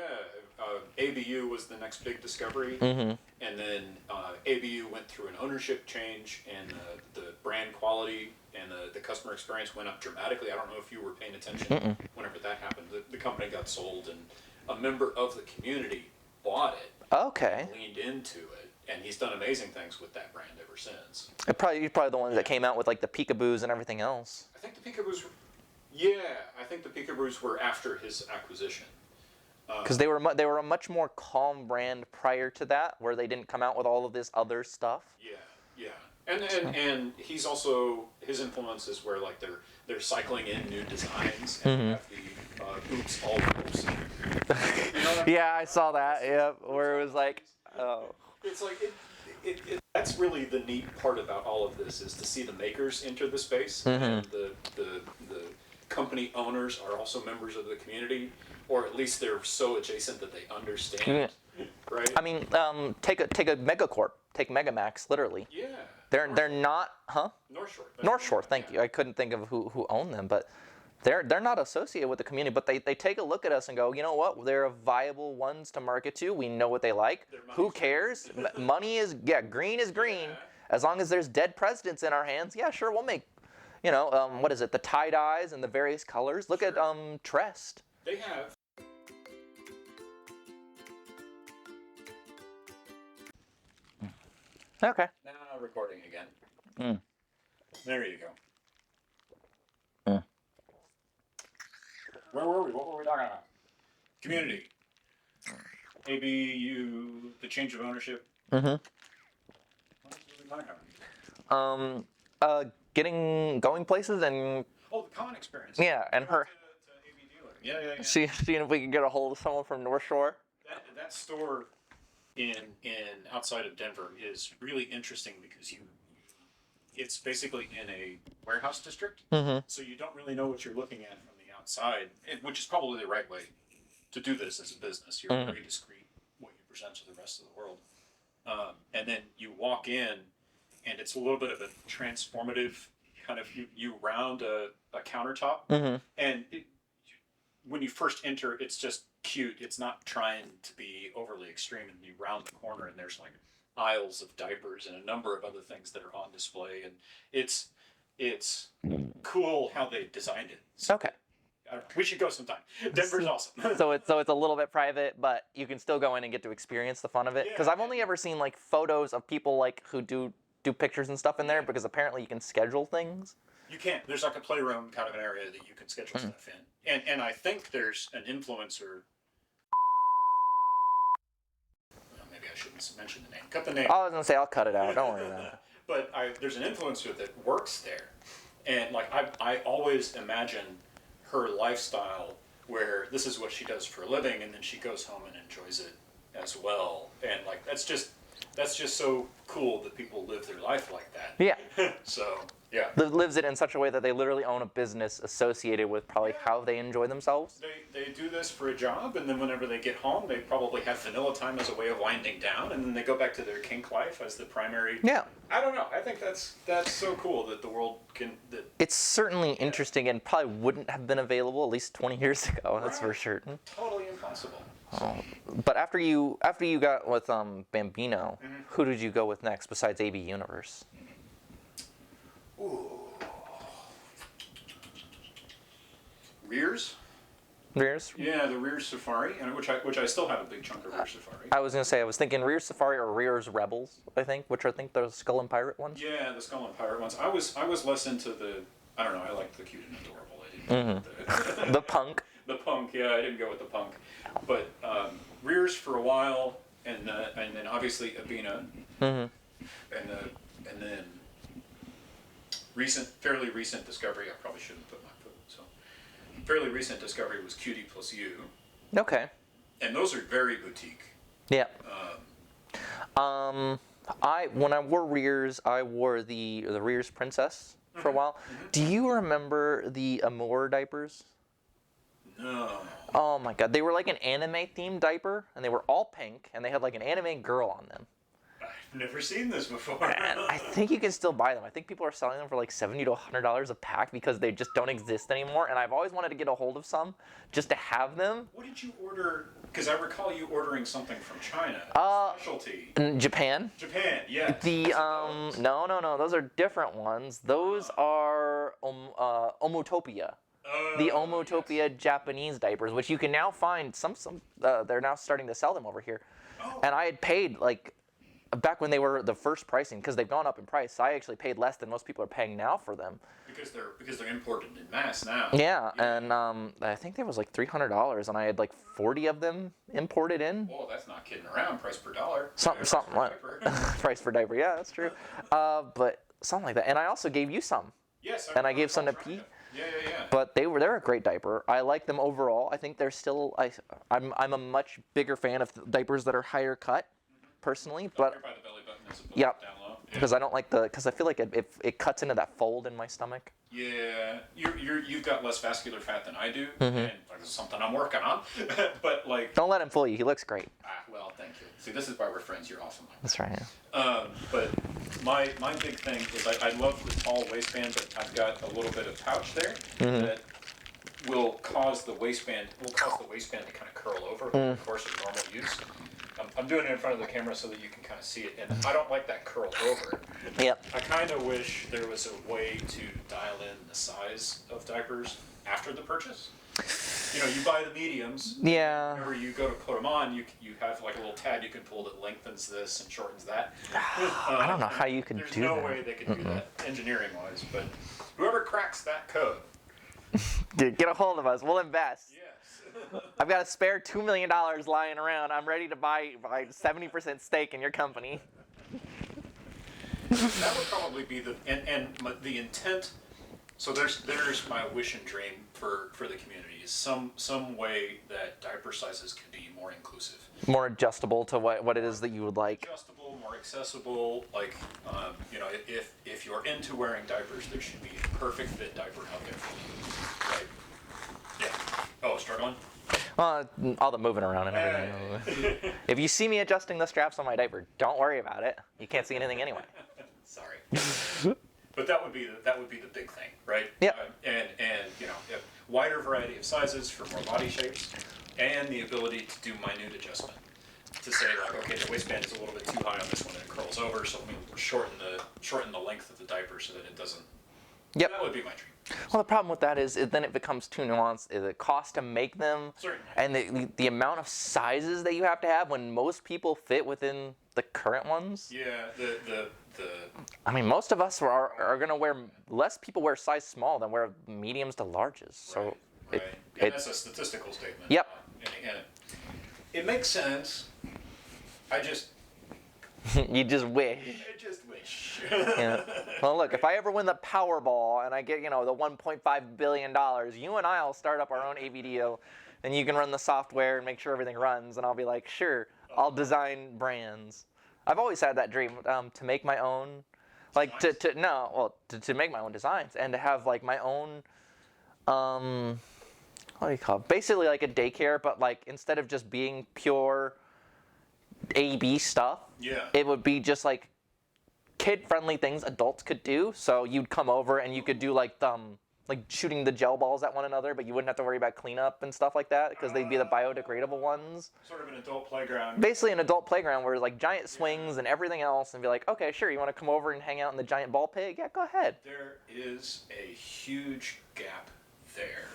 S3: ABU was the next big discovery.
S2: Mm-hmm.
S3: And then ABU went through an ownership change, and the brand quality and the customer experience went up dramatically. I don't know if you were paying attention whenever that happened. The company got sold, and a member of the community bought it.
S2: Okay.
S3: And leaned into it, and he's done amazing things with that brand ever since.
S2: You're probably the ones that came out with like the peekaboos and everything else.
S3: I think the peekaboos were after his acquisition.
S2: Because they were a much more calm brand prior to that, where they didn't come out with all of this other stuff.
S3: Yeah. And he's also, his influence is where like they're cycling in new designs and have the oops all oops.
S2: Yeah, I saw that. Yep, where it was like, oh.
S3: It's like that's really the neat part about all of this, is to see the makers enter the space, and the company owners are also members of the community, or at least they're so adjacent that they understand. Right?
S2: I mean, take a megacorp, take Megamax, literally.
S3: Yeah.
S2: They're not, huh?
S3: North Shore.
S2: Thank you. I couldn't think of who owned them, but they're not associated with the community. But they take a look at us and go, you know what? They're viable ones to market to. We know what they like. Who cares? Money is green is green.
S3: Yeah.
S2: As long as there's dead presidents in our hands, yeah, sure, we'll make. What is it? The tie dyes and the various colors. Look at Trest.
S3: They have.
S2: Okay.
S3: Now recording again. There you go. Where were we? What were we talking about? Community. ABU, the change of ownership. What were we talking about?
S2: Going places and.
S3: Oh, the con experience.
S2: Yeah, and her.
S3: To ABDL. Yeah.
S2: Seeing if we can get a hold of someone from North Shore.
S3: That store in outside of Denver is really interesting because it's basically in a warehouse district, so you don't really know what you're looking at from the outside, which is probably the right way to do this as a business. You're very discreet what you present to the rest of the world, and then you walk in, and it's a little bit of a transformative kind of you round a countertop, and when you first enter, it's just cute. It's not trying to be overly extreme, and you round the corner and there's like aisles of diapers and a number of other things that are on display, and it's cool how they designed it. So,
S2: Okay.
S3: we should go sometime. Denver's awesome.
S2: So it's a little bit private, but you can still go in and get to experience the fun of it. Because I've only ever seen like photos of people like who do pictures and stuff in there, because apparently you can schedule things.
S3: You can. There's like a playroom kind of an area that you can schedule stuff in, and I think there's an influencer. Maybe I shouldn't mention the name. Cut the name.
S2: I was gonna say I'll cut it out. Don't worry about it.
S3: But there's an influencer that works there, and like I always imagine her lifestyle where this is what she does for a living, and then she goes home and enjoys it as well, and like that's just so cool that people live their life like that.
S2: Yeah.
S3: So yeah.
S2: Lives it in such a way that they literally own a business associated with probably how they enjoy themselves.
S3: They do this for a job, and then whenever they get home, they probably have vanilla time as a way of winding down, and then they go back to their kink life as the primary.
S2: Yeah.
S3: I don't know. I think that's so cool that the world can.
S2: It's certainly interesting, and probably wouldn't have been available at least 20 years ago. That's for certain.
S3: Totally impossible.
S2: Oh. But after you got with Bambino, who did you go with next besides AB Universe?
S3: Ooh. Rears?
S2: Rears?
S3: Yeah, the Rears Safari, and which I still have a big chunk of Rears Safari.
S2: I was gonna say I was thinking Rears Safari or Rears Rebels, I think, which I think those Skull and Pirate ones.
S3: Yeah, the Skull and Pirate ones. I was less into the. I don't know. I liked the cute and adorable. I didn't.
S2: The punk.
S3: The punk. Yeah, I didn't go with the punk, but Rears for a while, and then obviously Abina, and then fairly recent discovery. I probably shouldn't put my foot. So, fairly recent discovery was Cutie plus You.
S2: Okay.
S3: And those are very boutique.
S2: Yeah. When I wore Rears, I wore the Rears Princess for a while. Do you remember the Amour diapers?
S3: No.
S2: Oh my god, they were like an anime themed diaper, and they were all pink, and they had like an anime girl on them.
S3: I've never seen this before.
S2: And I think you can still buy them. I think people are selling them for like $70 to $100 a pack because they just don't exist anymore. And I've always wanted to get a hold of some just to have them.
S3: What did you order Because I recall you ordering something from China. Specialty.
S2: In Japan.
S3: Japan, yeah.
S2: No, those are different ones. Those are Omotopia. The Omotopia Japanese diapers, which you can now find they're now starting to sell them over here.
S3: Oh.
S2: And I had paid like back when they were the first pricing, because they've gone up in price. So I actually paid less than most people are paying now for them.
S3: Because they're imported in mass now.
S2: Yeah, and I think there was like $300, and I had like 40 of them imported in.
S3: Whoa, that's not kidding around. Price per dollar.
S2: Something like price per diaper. Yeah, that's true. But something like that. And I also gave you some.
S3: Yes.
S2: And I gave some to Pete.
S3: Yeah.
S2: But they're a great diaper. I like them overall. I think they're still. I'm a much bigger fan of diapers that are higher cut, personally. But
S3: by the belly button as opposed
S2: yeah,
S3: to down low.
S2: because I don't like because I feel like it cuts into that fold in my stomach.
S3: Yeah, you've got less vascular fat than I do,
S2: Mm-hmm.
S3: and this is something I'm working on. But like,
S2: Don't let him fool you. He looks great.
S3: well, thank you. See, this is why we're friends. You're awesome.
S2: That's right. Yeah.
S3: But my big thing is I love the tall waistband, but I've got a little bit of pouch there that will cause the waistband to kind of curl over over the course of normal use. I'm doing it in front of the camera so that you can kind of see it, and I don't like that curl over.
S2: Yep.
S3: I kind of wish there was a way to dial in the size of diapers after the purchase. You know, you buy the mediums.
S2: Yeah.
S3: Whenever you go to put them on, you have like a little tab you can pull that lengthens this and shortens that.
S2: I don't know how you could do that.
S3: There's no way they could do that engineering-wise, but whoever cracks that code.
S2: Get a hold of us. We'll invest.
S3: Yes.
S2: I've got a spare $2 million lying around. I'm ready to buy 70% stake in your company.
S3: That would probably be the intent. So there's my wish and dream for the community is some way that diaper sizes can be more inclusive,
S2: More adjustable to what it is that you would like.
S3: adjustable, more accessible. Like you know, if you're into wearing diapers, there should be a perfect fit diaper out there for you. Right? Yeah. Oh, struggling.
S2: All the moving around and everything. If you see me adjusting the straps on my diaper, don't worry about it. You can't see anything anyway.
S3: Sorry. But that would be the big thing, right?
S2: Yeah.
S3: And you know, a wider variety of sizes for more body shapes, and the ability to do minute adjustment. To say like, okay, the waistband is a little bit too high on this one and it curls over, so let me shorten the length of the diaper so that it doesn't.
S2: Yep.
S3: That would be my dream.
S2: Well, the problem with that is then it becomes too nuanced. The cost to make them,
S3: Certainly.
S2: and the amount of sizes that you have to have when most people fit within the current ones.
S3: Yeah. The
S2: I mean, most of us are going to wear, less people wear size small than wear mediums to larges. So
S3: right. And that's a statistical statement.
S2: Yep.
S3: And it makes sense. I just
S2: you just wish.
S3: wish.
S2: Yeah. Well, look, if I ever win the Powerball and I get, the $1.5 billion, you and I will start up our own ABDL, and you can run the software and make sure everything runs, and I'll be like, sure, I'll design brands. I've always had that dream to make my own, like to make my own designs and to have like my own, what do you call it? Basically like a daycare, but like instead of just being pure AB stuff,
S3: Yeah.
S2: it would be just like kid-friendly things adults could do. So you'd come over and you could do like shooting the gel balls at one another, but you wouldn't have to worry about cleanup and stuff like that because they'd be the biodegradable ones.
S3: Sort of an adult playground.
S2: Basically an adult playground where like giant swings and everything else, and be like, okay, sure, you want to come over and hang out in the giant ball pig? Yeah, go ahead.
S3: There is a huge gap there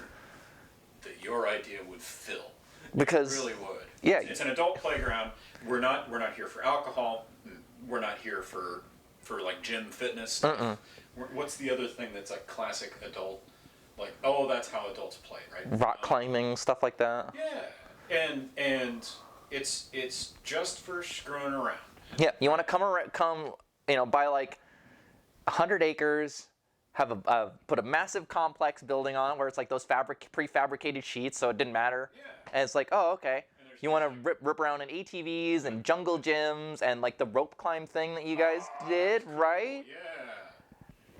S3: that your idea would fill.
S2: Because
S3: It really would.
S2: Yeah.
S3: It's an adult playground. We're not here for alcohol. We're not here for like gym fitness stuff. What's the other thing that's like classic adult? Like, oh, that's how adults play, right?
S2: rock climbing, stuff like that.
S3: Yeah. And it's just for screwing around.
S2: Yeah, you want to come, buy like 100 acres, have put a massive complex building on where it's like those prefabricated sheets, so it didn't matter.
S3: Yeah.
S2: And it's like, oh, okay. You want to rip around in ATVs and jungle gyms and like the rope climb thing that you guys did, right?
S3: Yeah.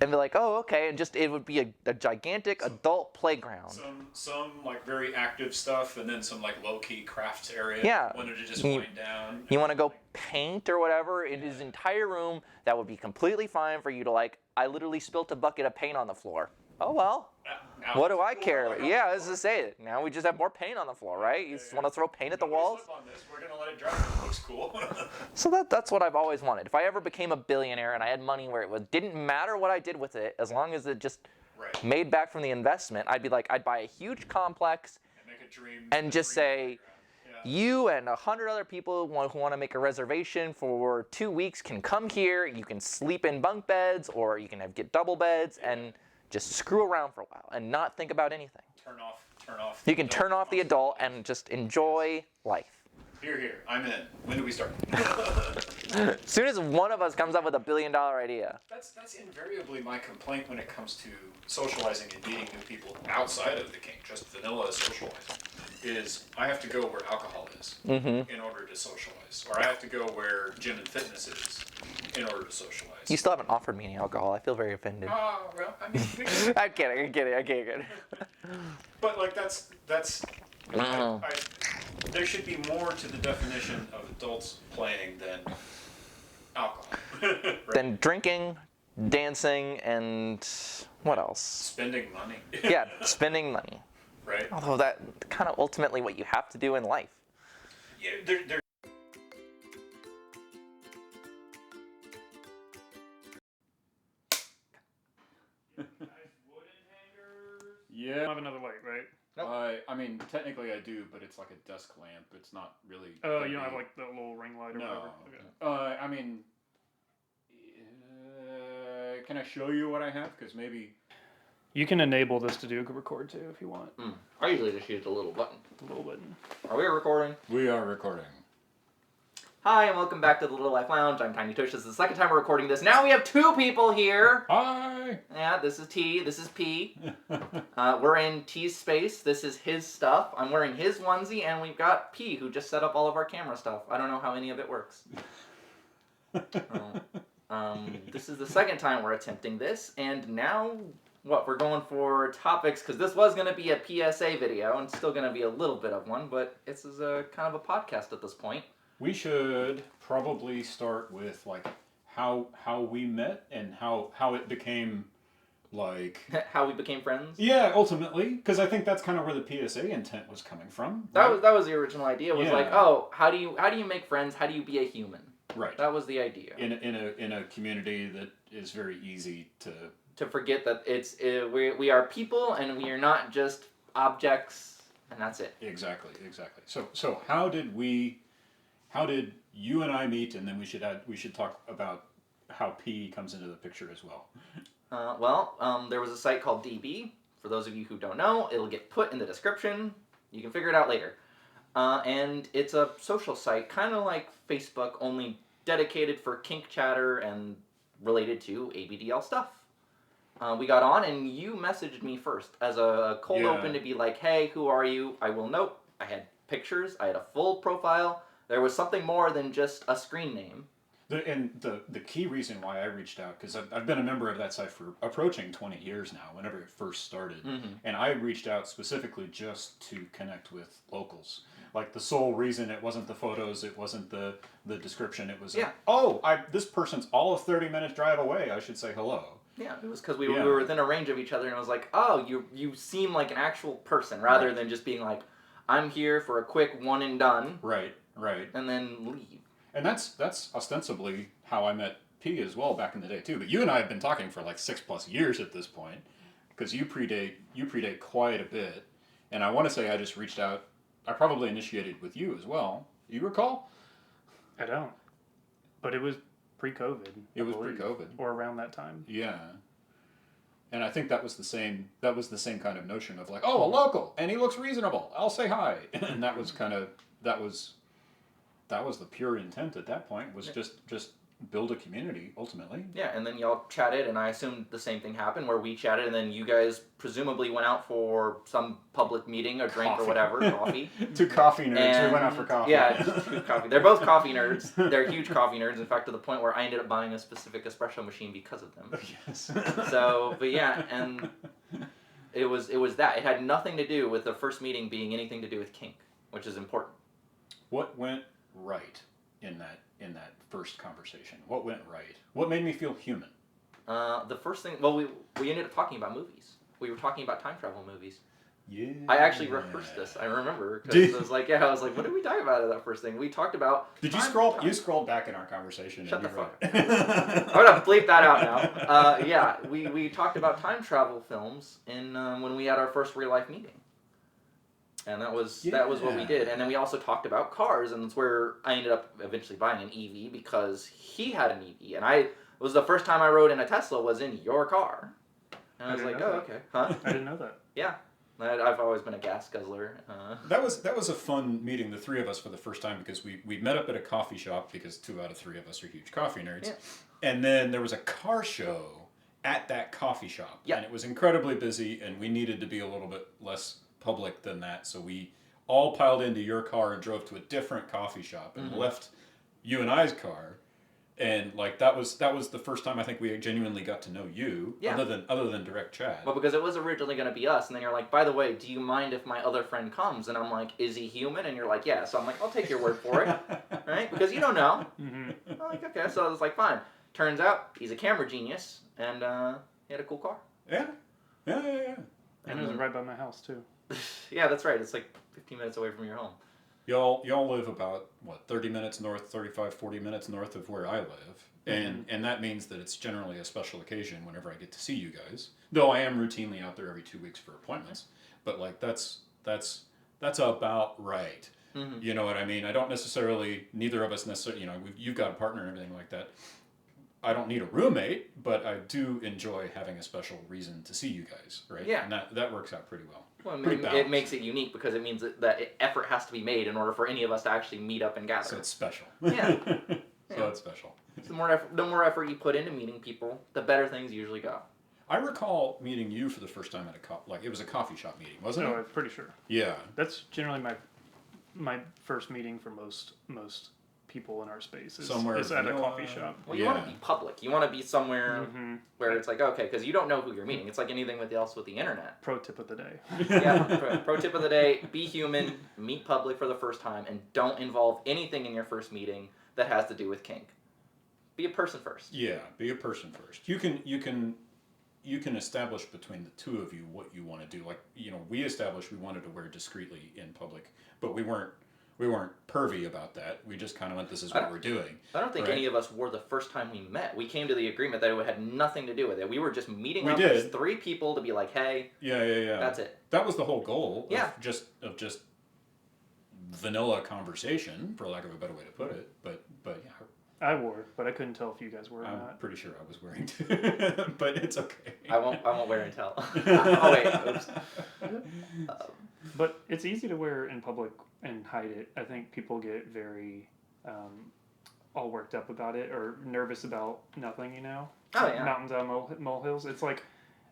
S2: And be like, oh, okay, and it would be a gigantic adult playground.
S3: Some like very active stuff, and then some like low key crafts area.
S2: Yeah.
S3: Wanted to just wind down.
S2: You want to go paint or whatever in his entire room, that would be completely fine for you to like, I literally spilt a bucket of paint on the floor. Oh well.
S3: Now
S2: What do I
S3: it's
S2: care?
S3: cool.
S2: Yeah, I was just saying. Now we just have more paint on the floor, right? You just want to throw paint at the
S3: Nobody
S2: walls?
S3: slip on this. We're gonna let it dry. It looks cool.
S2: So that's what I've always wanted. If I ever became a billionaire and I had money where didn't matter what I did with it, as long as it just
S3: Right.
S2: made back from the investment, I'd be like, I'd buy a huge complex
S3: And make a dream.
S2: and just say,
S3: Yeah.
S2: you and 100 other people who want to make a reservation for 2 weeks can come here. You can sleep in bunk beds, or you can get double beds, and just screw around for a while and not think about anything.
S3: Turn off.
S2: You can turn off the adult and just enjoy life.
S3: Here. I'm in. When do we start?
S2: As soon as one of us comes up with $1 billion idea.
S3: That's invariably my complaint when it comes to socializing and meeting new people outside of the kink, just vanilla socializing, is I have to go where alcohol is in order to socialize, or I have to go where gym and fitness is in order to socialize.
S2: You still haven't offered me any alcohol. I feel very offended.
S3: Oh, well, I mean, we can,
S2: I'm kidding.
S3: but like that's there should be more to the definition of adults playing than alcohol. Right?
S2: Then drinking, dancing, and what else?
S3: Spending money.
S2: Yeah, spending money.
S3: Right?
S2: Although that kind of ultimately what you have to do in life.
S3: Yeah, there. Yeah.
S4: You don't have another light, right?
S2: Nope.
S3: I mean, technically I do, but it's like a desk lamp. It's not really.
S4: Oh, you don't have like the little ring light or
S3: No.
S4: whatever? Okay.
S3: I mean, can I show you what I have? Because maybe.
S4: You can enable this to do record too if you want.
S2: I usually just use the little button.
S4: A little button.
S2: Are we recording?
S3: We are recording.
S2: Hi, and welcome back to the Little Life Lounge. I'm Tiny Tush. This is the second time we're recording this. Now we have 2 people here.
S3: Hi.
S2: Yeah, this is T. This is P. We're in T's space. This is his stuff. I'm wearing his onesie, and we've got P, who just set up all of our camera stuff. I don't know how any of it works. This is the second time we're attempting this, and now, we're going for topics, because this was going to be a PSA video, and still going to be a little bit of one, but this is a kind of a podcast at this point.
S3: We should probably start with like how we met and how it became like
S2: How we became friends.
S3: yeah, ultimately, because I think that's kind of where the PSA intent was coming from.
S2: That was the original idea. Was
S3: Yeah.
S2: like, oh, how do you make friends? How do you be a human?
S3: Right.
S2: That was the idea.
S3: In a community that is very easy to
S2: forget that we are people and we are not just objects, and that's it.
S3: Exactly. So how did you and I meet, and then we should talk about how P comes into the picture as well.
S2: There was a site called DB. For those of you who don't know, it'll get put in the description. You can figure it out later. And it's a social site, kind of like Facebook, only dedicated for kink chatter and related to ABDL stuff. We got on, and you messaged me first as a cold open to be like, hey, who are you? I will note, I had pictures, I had a full profile. There was something more than just a screen name.
S3: The key reason why I reached out, because I've been a member of that site for approaching 20 years now, whenever it first started. And I reached out specifically just to connect with locals. Like the sole reason, it wasn't the photos, it wasn't the description, it was, this person's all of 30 minutes drive away, I should say hello.
S2: Yeah, it was because we were within a range of each other, and I was like, oh, you seem like an actual person, rather than just being like, I'm here for a quick one and done.
S3: Right.
S2: And then leave.
S3: And that's ostensibly how I met P as well back in the day too. But you and I have been talking for like 6+ years at this point, because you predate quite a bit. And I want to say I just reached out. I probably initiated with you as well. You recall?
S4: I don't. But it was pre-COVID.
S3: It was pre-COVID.
S4: Or around that time.
S3: Yeah. And I think that was the same kind of notion of like, oh, a local, and he looks reasonable. I'll say hi. And that was the pure intent at that point, was just build a community ultimately.
S2: Yeah, and then y'all chatted, and I assumed the same thing happened, where we chatted, and then you guys presumably went out for some public meeting or drink or whatever, coffee.
S3: 2 coffee nerds. We went out for coffee.
S2: Yeah, 2 coffee. They're both coffee nerds. They're huge coffee nerds. In fact, to the point where I ended up buying a specific espresso machine because of them.
S3: Yes.
S2: So, but yeah, and it was that. It had nothing to do with the first meeting being anything to do with kink, which is important.
S3: What went right in that first conversation? What went right? What made me feel human?
S2: The first thing, we ended up talking about movies. we were talking about time travel movies.
S3: Yeah.
S2: I actually rehearsed this. I remember because I was like, what did we talk about at that first thing? We talked about.
S3: Did you scroll? You scrolled back in our conversation.
S2: Shut
S3: and
S2: the
S3: you
S2: fuck
S3: wrote-
S2: I'm gonna bleep that out now. Yeah, we talked about time travel films in when we had our first real life meeting, and that was what we did. And then we also talked about cars, and that's where I ended up eventually buying an EV because he had an EV, and it was the first time I rode in a Tesla was in your car, and I was like, oh, okay, huh?
S4: I didn't know that.
S2: Yeah. I've always been a gas guzzler.
S3: That was a fun meeting, the three of us for the first time, because we met up at a coffee shop because 2 out of 3 of us are huge coffee nerds.
S2: Yeah.
S3: And then there was a car show at that coffee shop.
S2: Yeah.
S3: And it was incredibly busy, and we needed to be a little bit less public than that. So we all piled into your car and drove to a different coffee shop and left you and I's car. And like that was the first time I think we genuinely got to know you, other than direct chat.
S2: Well, because it was originally going to be us, and then you're like, by the way, do you mind if my other friend comes? And I'm like, is he human? And you're like, yeah. So I'm like, I'll take your word for it, right? Because you don't know. I'm like, okay. So I was like, fine. Turns out he's a camera genius, and he had a cool car.
S3: Yeah.
S4: And it was right by my house too.
S2: Yeah, that's right. It's like 15 minutes away from your home.
S3: Y'all live about, 30 minutes north, 35, 40 minutes north of where I live. And that means that it's generally a special occasion whenever I get to see you guys. Though I am routinely out there every 2 weeks for appointments. But like that's about right. You know what I mean? I don't necessarily, neither of us necessarily, you've got a partner and everything like that. I don't need a roommate, but I do enjoy having a special reason to see you guys, right?
S2: Yeah.
S3: And that works out pretty well.
S2: Well,
S3: Pretty
S2: it
S3: balanced.
S2: makes it unique because it means that effort has to be made in order for any of us to actually meet up and gather.
S3: So it's special.
S2: Yeah.
S3: So it's special.
S2: The more effort you put into meeting people, the better things usually go.
S3: I recall meeting you for the first time at it was a coffee shop meeting, wasn't
S4: No,
S3: it?
S4: I'm pretty sure.
S3: Yeah.
S4: That's generally my first meeting for most people in our space is
S3: Somewhere
S4: at a
S3: vanilla.
S4: coffee shop.
S2: Well, you want to be public. You want to be somewhere
S4: Mm-hmm.
S2: where it's like, okay, because you don't know who you're meeting. It's like anything else with the internet.
S4: Pro tip of the day.
S2: Yeah, pro tip of the day, be human, meet public for the first time, and don't involve anything in your first meeting that has to do with kink. Be a person first.
S3: Yeah, be a person first. You can establish between the two of you what you want to do. Like, we established we wanted to wear discreetly in public, but we weren't pervy about that. We just kind of went, this is what we're doing.
S2: I don't think
S3: right?
S2: any of us were the first time we met. We came to the agreement that it had nothing to do with it. We were just meeting
S3: We
S2: up
S3: did.
S2: as 3 people to be like, hey,
S3: Yeah.
S2: that's it.
S3: That was the whole goal.
S2: Yeah.
S3: Of just vanilla conversation, for lack of a better way to put it. But yeah.
S4: I wore, but I couldn't tell if you guys were or
S3: I'm
S4: not.
S3: pretty sure I was wearing it, but it's okay.
S2: I won't wear and tell. Oh wait, oops.
S4: But it's easy to wear in public and hide it. I think people get very all worked up about it or nervous about nothing,
S2: Oh,
S4: Like
S2: yeah.
S4: mountains out of molehills. It's like,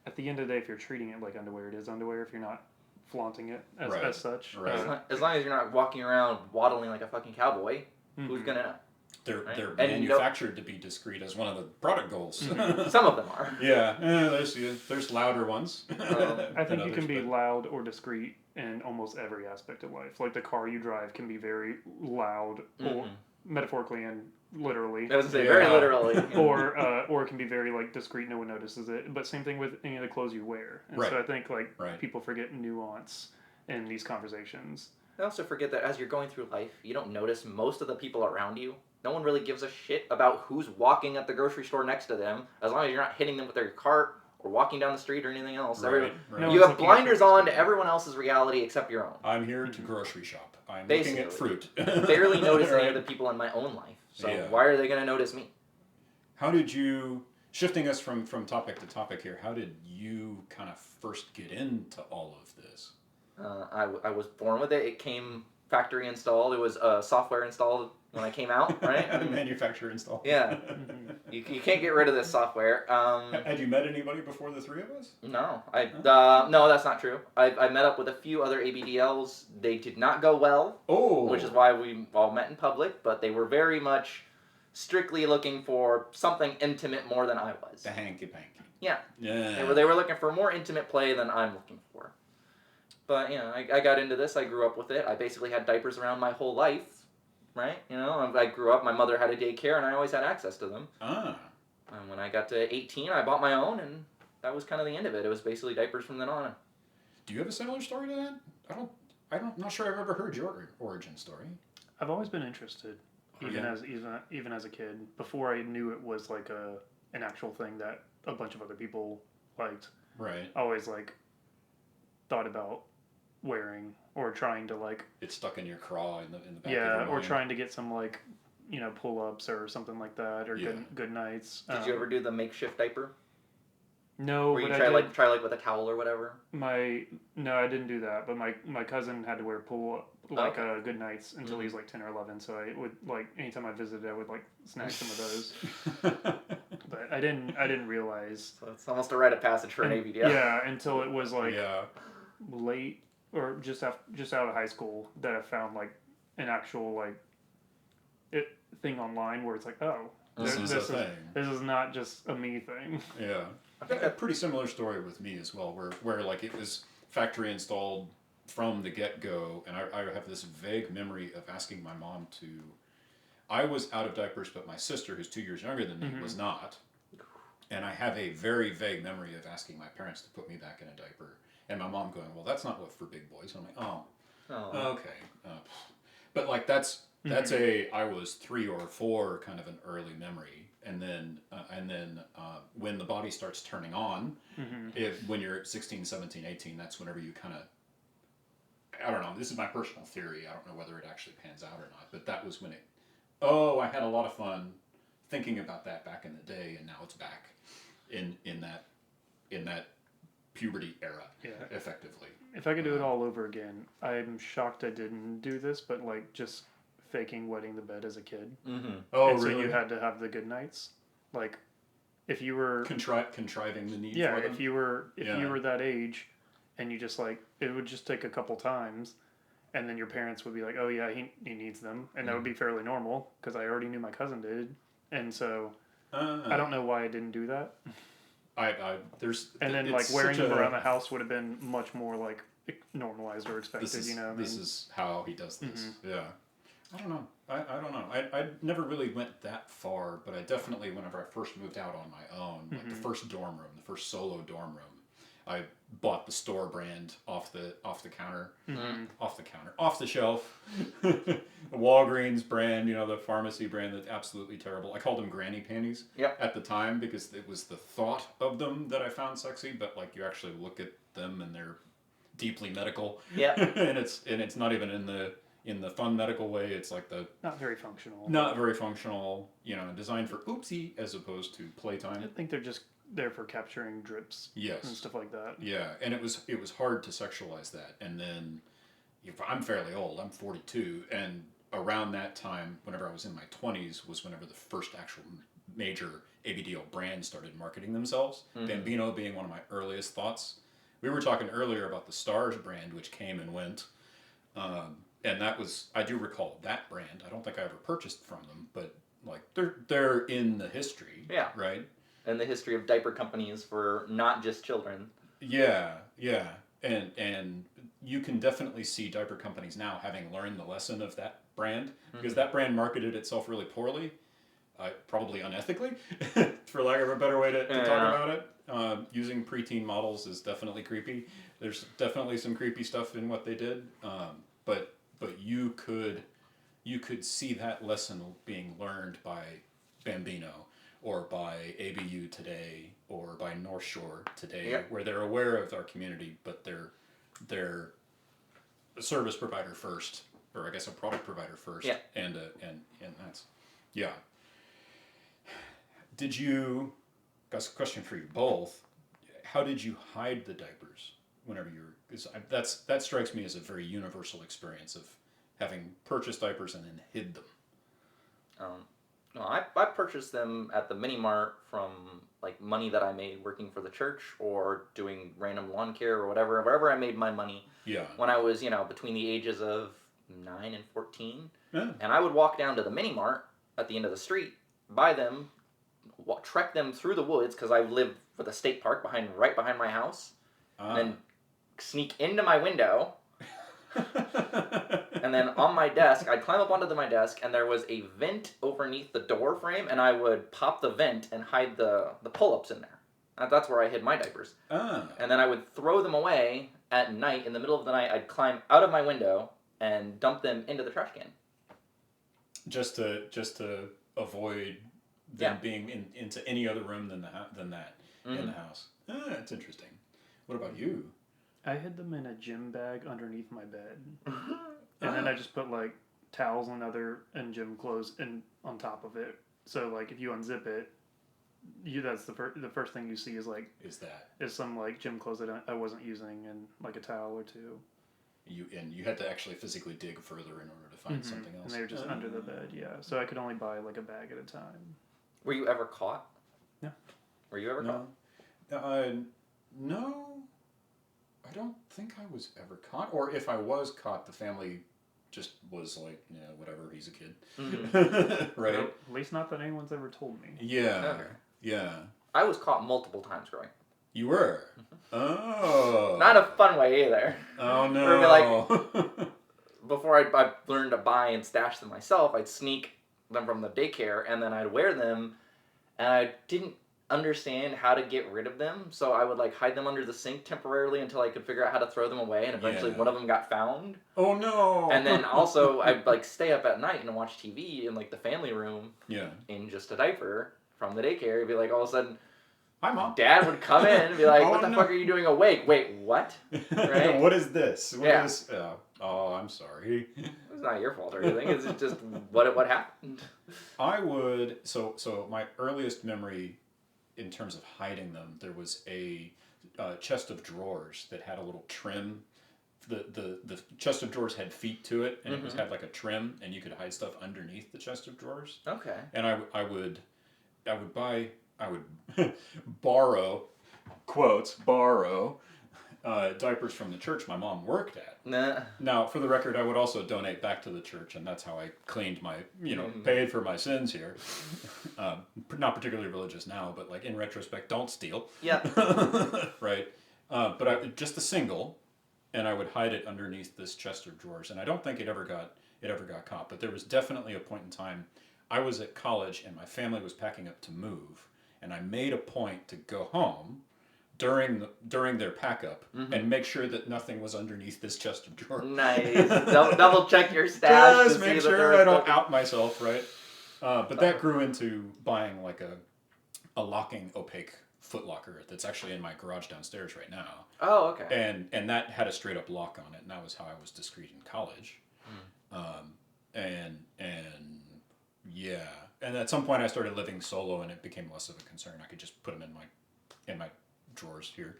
S4: at the end of the day, if you're treating it like underwear, it is underwear. If you're not flaunting it as,
S3: Right.
S4: as such.
S3: Right.
S2: As long as you're not walking around waddling like a fucking cowboy, who's gonna know?
S3: They're
S2: And
S3: manufactured to be discreet as one of the product goals.
S2: Some of them are.
S3: Yeah, there's louder ones.
S4: I think
S3: than
S4: you can
S3: others,
S4: be
S3: but-
S4: loud or discreet in almost every aspect of life. Like the car you drive can be very loud, or metaphorically and literally.
S2: I was gonna say very
S3: Yeah.
S2: literally.
S4: Or it can be very discreet, no one notices it. But same thing with any of the clothes you wear. And
S3: Right.
S4: so I think
S3: Right.
S4: people forget nuance in these conversations.
S2: I also forget that as you're going through life, you don't notice most of the people around you. No one really gives a shit about who's walking at the grocery store next to them, as long as you're not hitting them with their cart or walking down the street or anything else.
S3: Right.
S4: No
S2: You
S4: one's
S2: have
S4: looking at
S2: blinders
S4: your
S2: on to
S4: screen.
S2: everyone else's reality except your own.
S3: I'm here to grocery shop. I'm
S2: Basically.
S3: looking at fruit.
S2: Barely notice any
S3: Right.
S2: of the people in my own life. So
S3: Yeah.
S2: why are they going to notice me?
S3: How did you, shifting us from topic to topic here, how did you kind of first get into all of this?
S2: I was born with it. It came factory installed. It was software installed when I came out, right?
S3: Manufacturer install.
S2: Yeah. You can't get rid of this software.
S3: Had you met anybody before the 3 of us?
S2: No, no, that's not true. I met up with a few other ABDLs. They did not go well,
S3: Oh.
S2: which is why we all met in public. But they were very much strictly looking for something intimate more than I was.
S3: The hanky panky.
S2: Yeah.
S3: Yeah.
S2: They were looking for more intimate play than I'm looking for. But I got into this. I grew up with it. I basically had diapers around my whole life, right? I grew up. My mother had a daycare, and I always had access to them.
S3: Ah.
S2: And when I got to 18, I bought my own, and that was kind of the end of it. It was basically diapers from then on.
S3: Do you have a similar story to that? I'm not sure I've ever heard your origin story.
S4: I've always been interested, even as a kid. Before I knew it was like an actual thing that a bunch of other people liked.
S3: Right.
S4: I always like thought about wearing or trying to like.
S3: It's stuck in your craw in the back of
S4: Yeah,
S3: your
S4: or
S3: mind.
S4: trying to get some like, pull-ups or something like that, or good nights.
S2: Did you ever do the makeshift diaper?
S4: No,
S2: Where you
S4: but
S2: try like with a towel or whatever?
S4: No, I didn't do that. But my cousin had to wear good nights until he was like 10 or 11. So I would like anytime I visited, I would like snag some of those. But I didn't realize.
S2: So it's almost a rite of passage for an ABDL.
S4: Yeah, until it was like late or just out of high school that I found like an actual like thing online where it's like, oh,
S3: this is a thing.
S4: This is not just a me thing.
S3: Yeah. I think a pretty similar story with me as well, where like it was factory installed from the get-go, and I have this vague memory of asking my mom to. I was out of diapers, but my sister, who's 2 years younger than me, was not. And I have a very vague memory of asking my parents to put me back in a diaper, and my mom going, "Well, that's not what for big boys." And I'm like, "Oh, okay." But like that's I was 3 or 4 kind of an early memory. And then when the body starts turning on, when you're 16, 17, 18, that's whenever you kind of, I don't know, this is my personal theory, I don't know whether it actually pans out or not, but that was when I had a lot of fun thinking about that back in the day, and now it's back in that puberty era, effectively.
S4: If I could do it all over again, I'm shocked I didn't do this, but like just faking wetting the bed as a kid.
S3: Oh,
S4: and
S3: really?
S4: So you had to have the good nights. Like, if you were
S3: contriving the need for them?
S4: if you were that age, and you just like it would just take a couple times, and then your parents would be like, "Oh yeah, he needs them," and that would be fairly normal because I already knew my cousin did, and so I don't know why I didn't do that. Then like wearing them around the house would have been much more like normalized or expected.
S3: This is how he does this. Yeah. I don't know. I don't know. I never really went that far, but I definitely, whenever I first moved out on my own, like the first dorm room, the first solo dorm room, I bought the store brand off the shelf, the Walgreens brand, the pharmacy brand that's absolutely terrible. I called them granny panties at the time because it was the thought of them that I found sexy, but like you actually look at them and they're deeply medical.
S2: Yeah.
S3: and it's not even in the fun medical way. It's like
S4: not very functional.
S3: Designed for oopsie as opposed to playtime.
S4: I think they're just there for capturing drips.
S3: Yes.
S4: And stuff like that.
S3: Yeah, and it was hard to sexualize that. And then I'm fairly old. I'm 42, and around that time, whenever I was in my 20s, was whenever the first actual major ABDL brand started marketing themselves. Bambino being one of my earliest thoughts. We were talking earlier about the Stars brand, which came and went. And that was, I do recall that brand. I don't think I ever purchased from them, but like they're in the history.
S2: Yeah.
S3: Right?
S2: And the history of diaper companies for not just children.
S3: Yeah. And you can definitely see diaper companies now having learned the lesson of that brand, because that brand marketed itself really poorly, probably unethically, for lack of a better way to talk about it. Using preteen models is definitely creepy. There's definitely some creepy stuff in what they did, but you could see that lesson being learned by Bambino or by ABU today or by North Shore today, where they're aware of our community, but they're a service provider first, or I guess a product provider first, and that's Did you? Got a question for you both. How did you hide the diapers whenever you were? Because that strikes me as a very universal experience of having purchased diapers and then hid them.
S2: No, I purchased them at the mini mart from like money that I made working for the church or doing random lawn care or wherever I made my money.
S3: Yeah.
S2: When I was between the ages of 9 and 14,
S3: Yeah.
S2: and I would walk down to the mini mart at the end of the street, buy them, trek them through the woods because I lived with a state park right behind my house, and then sneak into my window. And then on my desk, I'd climb up onto my desk, and there was a vent underneath the door frame, and I would pop the vent and hide the pull-ups in there. That's where I hid my diapers.
S3: Ah.
S2: And then I would throw them away at night. In the middle of the night, I'd climb out of my window and dump them into the trash can.
S3: Just to avoid them being into any other room than that in the house. Ah, that's interesting. What about you?
S4: I hid them in a gym bag underneath my bed, and then I just put like towels and gym clothes on top of it. So like if you unzip it, that's the first thing you see is some like gym clothes that I wasn't using and like a towel or two.
S3: You had to actually physically dig further in order to find something else.
S4: And they were just under the bed, yeah. So I could only buy like a bag at a time.
S2: Were you ever caught?
S4: No.
S2: Were you ever caught?
S3: No. I don't think I was ever caught. Or if I was caught, the family just was like, whatever, he's a kid.
S2: Mm-hmm.
S3: Right?
S4: Well, at least not that anyone's ever told me.
S3: Yeah.
S2: Okay.
S3: Yeah.
S2: I was caught multiple times growing.
S3: You were? Oh.
S2: Not a fun way either.
S3: Oh, no.
S2: Or before I learned to buy and stash them myself, I'd sneak them from the daycare, and then I'd wear them, and I didn't understand how to get rid of them, so I would like hide them under the sink temporarily until I could figure out how to throw them away, and eventually one of them got found.
S3: Oh, no.
S2: And then also I'd like stay up at night and watch TV in like the family room in just a diaper from the daycare. It'd be like all of a sudden,
S3: hi, Mom.
S2: Dad would come in and be like, what the fuck are you doing awake? Wait, what? Right?
S3: What is this? Oh, I'm sorry.
S2: It's not your fault or anything. It's just what happened.
S3: I would so my earliest memory in terms of hiding them, there was a chest of drawers that had a little trim. The chest of drawers had feet to it, and it had like a trim, and you could hide stuff underneath the chest of drawers.
S2: Okay.
S3: And I would borrow, quotes, diapers from the church my mom worked at.
S2: Nah.
S3: Now, for the record, I would also donate back to the church, and that's how I cleaned my, paid for my sins here. Not particularly religious now, but like in retrospect, don't steal.
S2: Yeah.
S3: Right. But just a single, and I would hide it underneath this chest of drawers, and I don't think it ever got caught. But there was definitely a point in time, I was at college, and my family was packing up to move, and I made a point to go home during their pack up and make sure that nothing was underneath this chest of drawers.
S2: Nice. Double check your stash.
S3: Just make sure I don't out myself, right? But that grew into buying like a locking opaque footlocker that's actually in my garage downstairs right now.
S2: Oh, okay.
S3: And that had a straight up lock on it, and that was how I was discreet in college. Yeah. And at some point I started living solo, and it became less of a concern. I could just put them in my drawers here.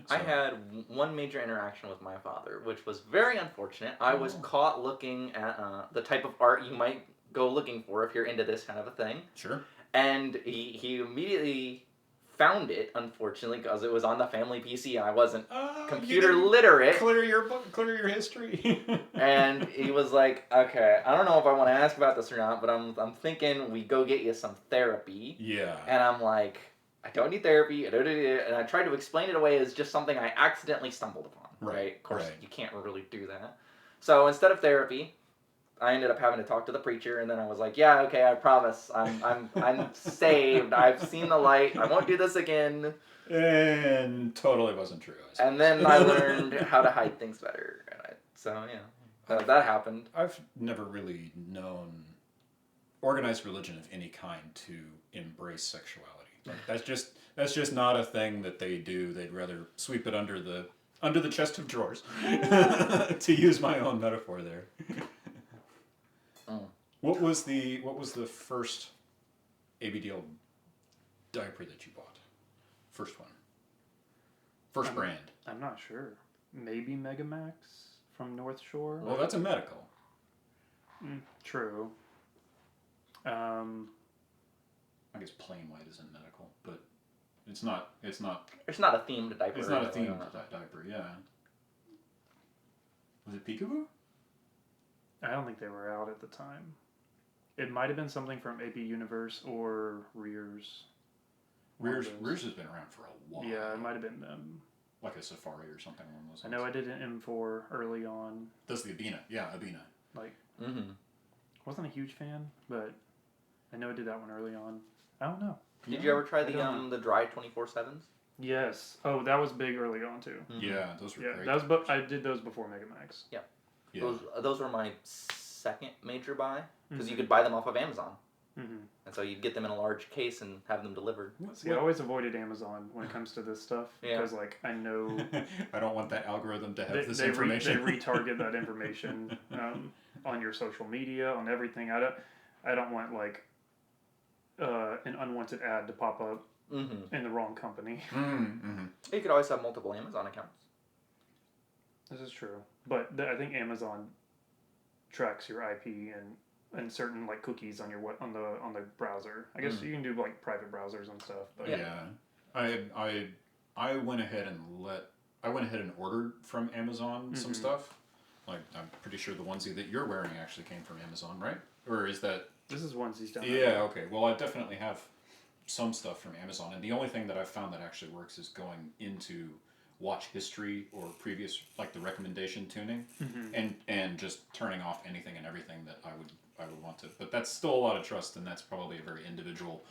S3: So.
S2: I had one major interaction with my father, which was very unfortunate. I was caught looking at the type of art you might go looking for if you're into this kind of a thing.
S3: Sure.
S2: And he immediately found it, unfortunately, because it was on the family PC and I wasn't computer literate.
S3: Clear your history.
S2: And he was like, okay, I don't know if I want to ask about this or not, but I'm thinking we go get you some therapy.
S3: Yeah.
S2: And I'm like, I don't need therapy. And I tried to explain it away as just something I accidentally stumbled upon. Right. Of course, you can't really do that. So instead of therapy, I ended up having to talk to the preacher, and then I was like, yeah, okay, I promise. I'm saved. I've seen the light. I won't do this again.
S3: And totally wasn't true.
S2: And then I learned how to hide things better. That happened.
S3: I've never really known organized religion of any kind to embrace sexuality. Like, that's just not a thing that they do. They'd rather sweep it under the chest of drawers, to use my own metaphor there. What was the first ABDL diaper that you bought? First one. First brand.
S4: I'm not sure. Maybe Megamax from North Shore.
S3: Well, that's a medical.
S4: True.
S3: I guess plain white isn't medical, but it's not.
S2: It's not a themed diaper.
S3: It's not a themed diaper. Yeah. Was it Peekaboo?
S4: I don't think they were out at the time. It might have been something from AP Universe or Rears.
S3: Rears has been around for a while.
S4: Yeah, it might have been them.
S3: Like a Safari or something along those lines.
S4: I know I did an M4 early on.
S3: That's the Abina. Yeah, Abina.
S4: Wasn't a huge fan, but I know I did that one early on. I don't know.
S2: Did you ever try the dry 24/7s?
S4: Yes. Oh, that was big early on too.
S3: Yeah, those were
S4: Yeah,
S3: great.
S4: that was. I did those before Megamax.
S3: Yeah.
S2: Those were my second major buy because you
S4: Mhm.
S2: could buy them off of Amazon,
S4: Mm-hmm.
S2: and so you'd get them in a large case and have them delivered.
S4: See, I always avoided Amazon when it comes to this stuff
S2: Yeah.
S4: because, like, I know
S3: I don't want that algorithm to have this
S4: they
S3: information.
S4: retarget that information on your social media, on everything. I don't want like an unwanted ad to pop up
S2: Mm-hmm.
S4: in the wrong company.
S3: Mm-hmm.
S2: You could always have multiple Amazon accounts.
S4: This is true, but I think Amazon tracks your IP and certain like cookies on your on the browser. I guess you can do like private browsers and stuff. But
S3: I went ahead and ordered from Amazon some stuff. Like, I'm pretty sure the onesie that you're wearing actually came from Amazon, right? Or is that?
S4: This is onesies down
S3: Yeah.
S4: there.
S3: Okay. Well, I definitely have some stuff from Amazon, and the only thing that I've found that actually works is going into watch history or previous, like the recommendation tuning, and just turning off anything and everything that I would want to. But that's still a lot of trust, and that's probably a very individual.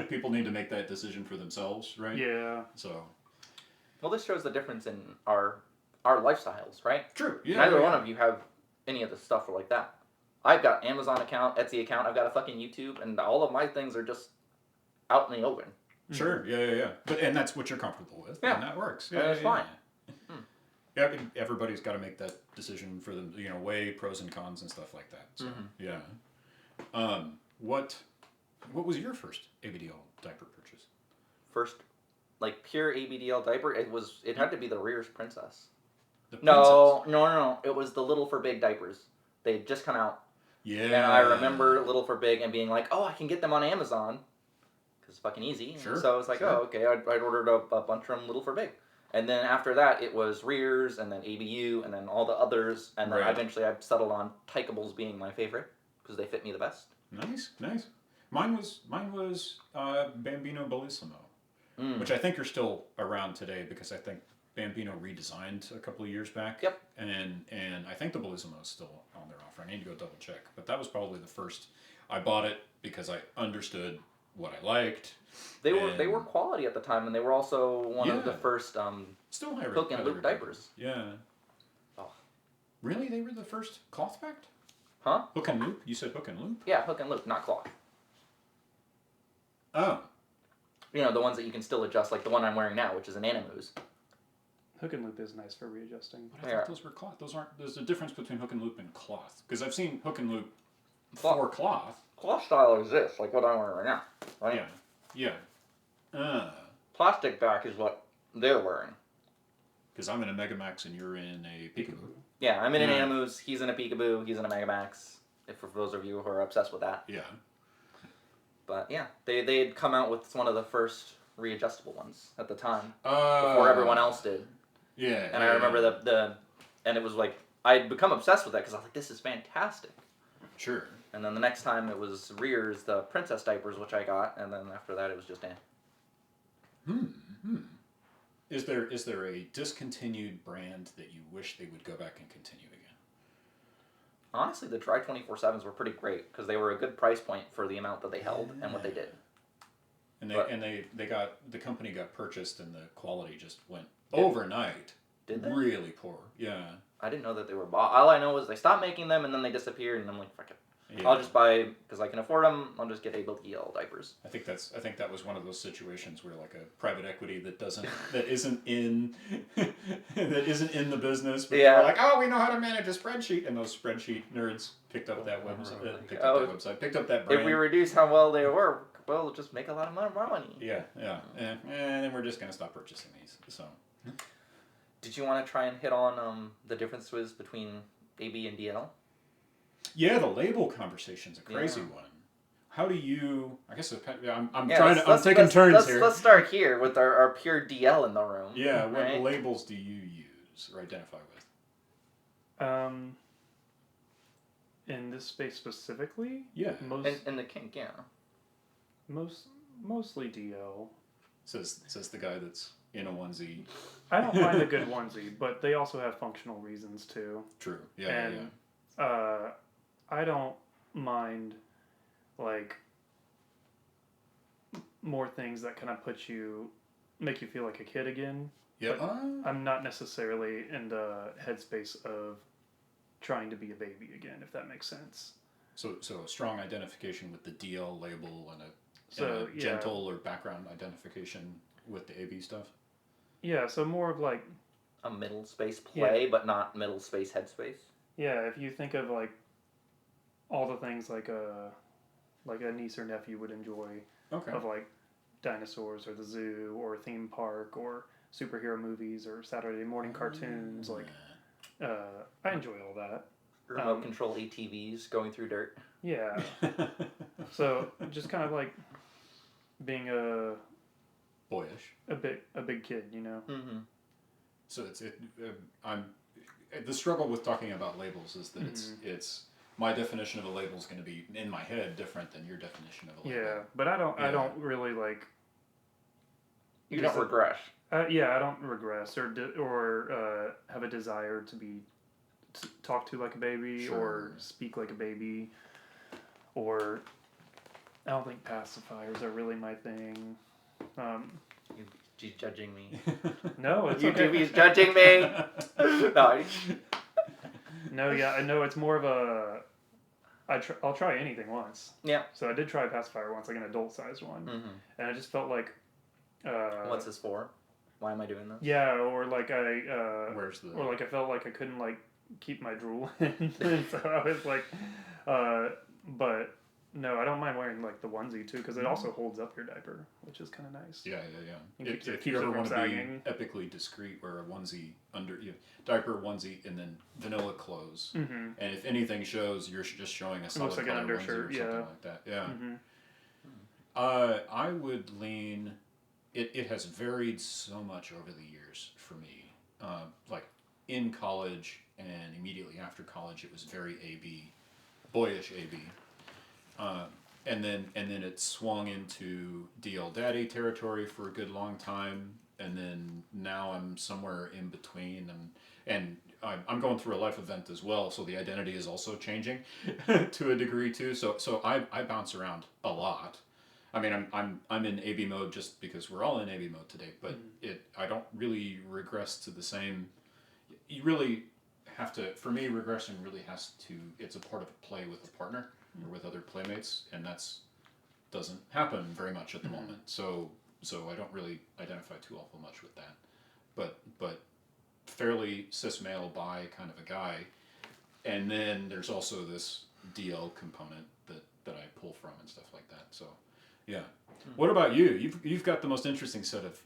S3: People need to make that decision for themselves, right?
S4: Yeah.
S3: So.
S2: Well, this shows the difference in our lifestyles, right?
S3: True. Yeah.
S2: Neither one of you have any of the stuff like that. I've got Amazon account, Etsy account. I've got a fucking YouTube, and all of my things are just out in the open.
S3: Sure. Yeah. And that's what you're comfortable with.
S2: Yeah.
S3: And that works.
S2: And it's fine.
S3: Yeah. I mean, everybody's got to make that decision for them. Weigh pros and cons and stuff like that. So yeah. What was your first ABDL diaper purchase?
S2: First, like pure ABDL diaper. It had to be the Rear's Princess.
S3: The
S2: No. It was the Little for Big diapers. They had just come out.
S3: Yeah.
S2: And I remember Little for Big and being like, oh, I can get them on Amazon. Because it's fucking easy.
S3: Sure.
S2: And so I was like, oh, okay. I'd ordered a bunch from Little for Big. And then after that, it was Rear's, and then ABU, and then all the others. And then eventually I settled on Tykables being my favorite. Because they fit me the best.
S3: Nice. Mine was Bambino Bellissimo, which I think are still around today because I think Bambino redesigned a couple of years back.
S2: Yep.
S3: And I think the Bellissimo is still on their offer. I need to go double check. But that was probably the first. I bought it because I understood what I liked.
S2: They were quality at the time, and they were also one of the first
S3: still
S2: hook and loop diapers.
S3: Yeah.
S2: Oh.
S3: Really? They were the first cloth backed?
S2: Huh?
S3: Hook and loop? You said hook and loop?
S2: Yeah, hook and loop, not cloth.
S3: Oh.
S2: The ones that you can still adjust, like the one I'm wearing now, which is an Animus.
S4: Hook and loop is nice for readjusting.
S3: But I thought those were cloth. There's a difference between hook and loop and cloth. Because I've seen hook and loop for cloth.
S2: Cloth style exists, like what I'm wearing right now. Right?
S3: Yeah.
S2: Plastic back is what they're wearing.
S3: Because I'm in a Megamax and you're in a Peekaboo.
S2: Yeah, I'm in an Animus, he's in a Peekaboo, he's in a Megamax. For those of you who are obsessed with that.
S3: Yeah.
S2: But yeah, they had come out with one of the first readjustable ones at the time. Before everyone else did.
S3: Yeah.
S2: And I remember and it was like, I'd become obsessed with that because I was like, this is fantastic.
S3: Sure.
S2: And then the next time it was Rear's, the Princess diapers, which I got, and then after that it was just
S3: Is there a discontinued brand that you wish they would go back and continue again?
S2: Honestly, the Dry 24/7s were pretty great because they were a good price point for the amount that they held and what they did.
S3: And the company got purchased and the quality just went overnight.
S2: Did they?
S3: Really poor. Yeah.
S2: I didn't know that they were bought. All I know was they stopped making them and then they disappeared, and I'm like, fuck it.
S3: Yeah.
S2: I'll just buy, because I can afford them, I'll just get ABDL diapers.
S3: I think that was one of those situations where like a private equity that isn't in the business, but they're like, oh, we know how to manage a spreadsheet, and those spreadsheet nerds picked up that website, picked up that brand.
S2: If we reduce how well they work, we'll just make a lot of more money.
S3: Yeah. And then we're just gonna stop purchasing these. So.
S2: Did you want to try and hit on the differences between AB and DL?
S3: Yeah, the label conversation's a crazy one. How do you? I guess I'm taking turns here.
S2: Let's start here with our pure DL in the room.
S3: Yeah, what labels do you use or identify with?
S4: In this space specifically?
S3: Yeah.
S2: In the kink, yeah.
S4: Mostly DL.
S3: Says the guy that's in a onesie.
S4: I don't mind a good onesie, but they also have functional reasons too.
S3: True. Yeah.
S4: I don't mind like more things that kind of put you make you feel like a kid again.
S3: Yeah.
S4: But I'm not necessarily in the headspace of trying to be a baby again, if that makes sense.
S3: So a strong identification with the DL label and
S4: So,
S3: a gentle or background identification with the AB stuff.
S4: Yeah, so more of like,
S2: A middle space play, but not middle space headspace.
S4: yeah, if you think of like all the things like a niece or nephew would enjoy
S3: Okay.
S4: of like dinosaurs or the zoo or a theme park or superhero movies or Saturday morning cartoons, like I enjoy all that.
S2: Remote control ATVs going through dirt.
S4: Yeah. So just kind of like being
S3: Boyish.
S4: a big kid, you know.
S2: Mm-hmm.
S3: So I'm the struggle with talking about labels is that it's my definition of a label is going to be in my head different than your definition of a label.
S4: Yeah, but I don't really like.
S2: You don't regress.
S4: Yeah, I don't regress or have a desire to be talked to like a baby or speak like a baby, or I don't think pacifiers are really my thing.
S2: She's judging me.
S4: No, it's
S2: you
S4: okay.
S2: do. He's judging me. No.
S4: No, yeah, I know it's more of a. I'll try anything once.
S2: Yeah.
S4: So I did try a pacifier once, like an adult-sized one, and I just felt like.
S2: What's this for? Why am I doing this?
S4: Yeah, or like
S3: Where's the?
S4: Or like I felt like I couldn't like keep my drool in, and so I was like, but no, I don't mind wearing like the onesie too because it also holds up your diaper, which is kind of nice.
S3: Yeah.
S4: Keeps
S3: If
S4: it
S3: you ever
S4: from
S3: want to
S4: sagging.
S3: be epically discreet, wear a onesie under diaper onesie and then vanilla clothes.
S4: Mm-hmm.
S3: And if anything shows, you're just showing a solid
S4: looks like an
S3: color
S4: undershirt,
S3: onesie or something like that. Yeah.
S4: Mm-hmm.
S3: I would lean. It has varied so much over the years for me. Like in college and immediately after college, it was very AB, boyish AB. And then it swung into DL Daddy territory for a good long time, and then now I'm somewhere in between, and I'm going through a life event as well, so the identity is also changing to a degree too. So I bounce around a lot. I mean, I'm in AB mode just because we're all in AB mode today, but I don't really regress to the same. You really have to. For me, regression really has to. It's a part of a play with a partner or with other playmates, and doesn't happen very much at the moment. So I don't really identify too awful much with that. But fairly cis male bi kind of a guy, and then there's also this DL component that I pull from and stuff like that. So. Yeah. What about you? You've got the most interesting set of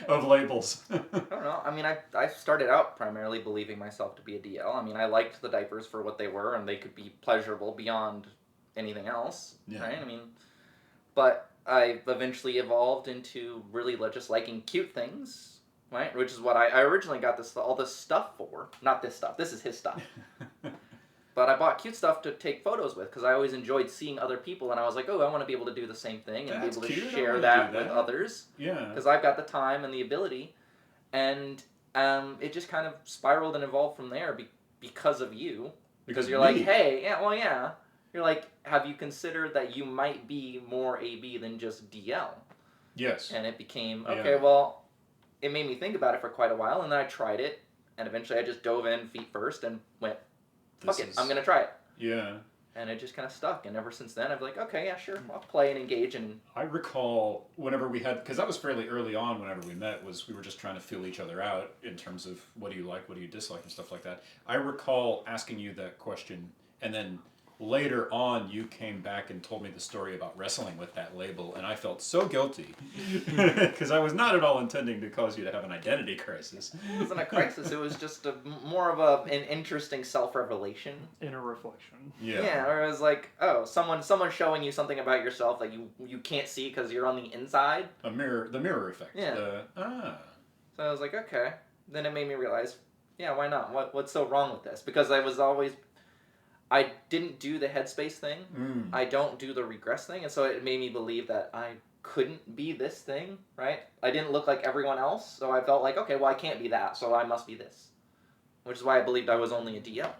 S3: of labels.
S2: I don't know. I mean, I started out primarily believing myself to be a DL. I mean, I liked the diapers for what they were, and they could be pleasurable beyond anything else, right? I mean, but I eventually evolved into really just liking cute things, right? Which is what I originally got all this stuff for. Not this stuff. This is his stuff. But I bought cute stuff to take photos with because I always enjoyed seeing other people, and I was like, oh, I want to be able to do the same thing and
S3: That's
S2: be able to
S3: cute.
S2: share that with others.
S3: Yeah.
S2: Because I've got the time and the ability, and it just kind of spiraled and evolved from there because of you. Because you're like, hey, yeah. You're like, have you considered that you might be more AB than just DL?
S3: Yes.
S2: And it became, okay, well, it made me think about it for quite a while, and then I tried it, and eventually I just dove in feet first and went, fuck it, I'm going to try it.
S3: Yeah.
S2: And it just kind of stuck. And ever since then, I've been like, okay, yeah, sure, I'll play and engage. And
S3: I recall whenever we had, because that was fairly early on whenever we met, was we were just trying to feel each other out in terms of what do you like, what do you dislike, and stuff like that. I recall asking you that question, and then later on you came back and told me the story about wrestling with that label, and I felt so guilty because I was not at all intending to cause you to have an identity crisis.
S2: it wasn't a crisis. It was just more of an interesting self-revelation.
S4: Inner reflection.
S2: Yeah, or it was like, oh, someone showing you something about yourself that you can't see because you're on the inside.
S3: The mirror effect.
S2: Yeah.
S3: So
S2: I was like, okay. Then it made me realize, yeah, why not? What's so wrong with this? Because I didn't do the headspace thing. I don't do the regress thing. And so it made me believe that I couldn't be this thing, right? I didn't look like everyone else. So I felt like, okay, well, I can't be that. So I must be this. Which is why I believed I was only a DL.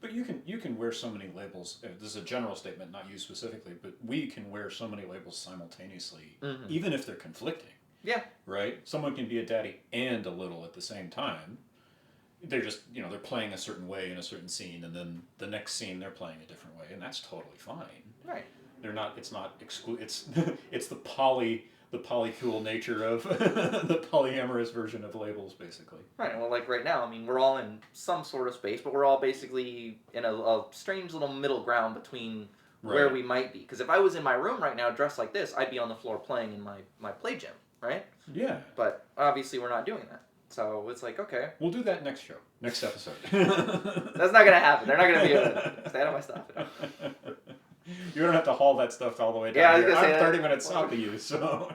S3: But you can wear so many labels. This is a general statement, not you specifically, but we can wear so many labels simultaneously, even if they're conflicting.
S2: Yeah.
S3: Right? Someone can be a daddy and a little at the same time. They're just, they're playing a certain way in a certain scene, and then the next scene they're playing a different way, and that's totally fine.
S2: Right.
S3: They're not. It's not it's the polycool nature of the polyamorous version of labels, basically.
S2: Right. Well, like right now, I mean, we're all in some sort of space, but we're all basically in a strange little middle ground between where we might be. Because if I was in my room right now dressed like this, I'd be on the floor playing in my play gym, right?
S3: Yeah.
S2: But obviously, we're not doing that. So it's like, okay.
S3: We'll do that next show, next episode.
S2: That's not gonna happen. They're not gonna be able to stay out of my stuff.
S3: You don't have to haul that stuff all the way down.
S2: Yeah, I was
S3: here.
S2: gonna say
S3: I'm
S2: that.
S3: 30 minutes south of you, so.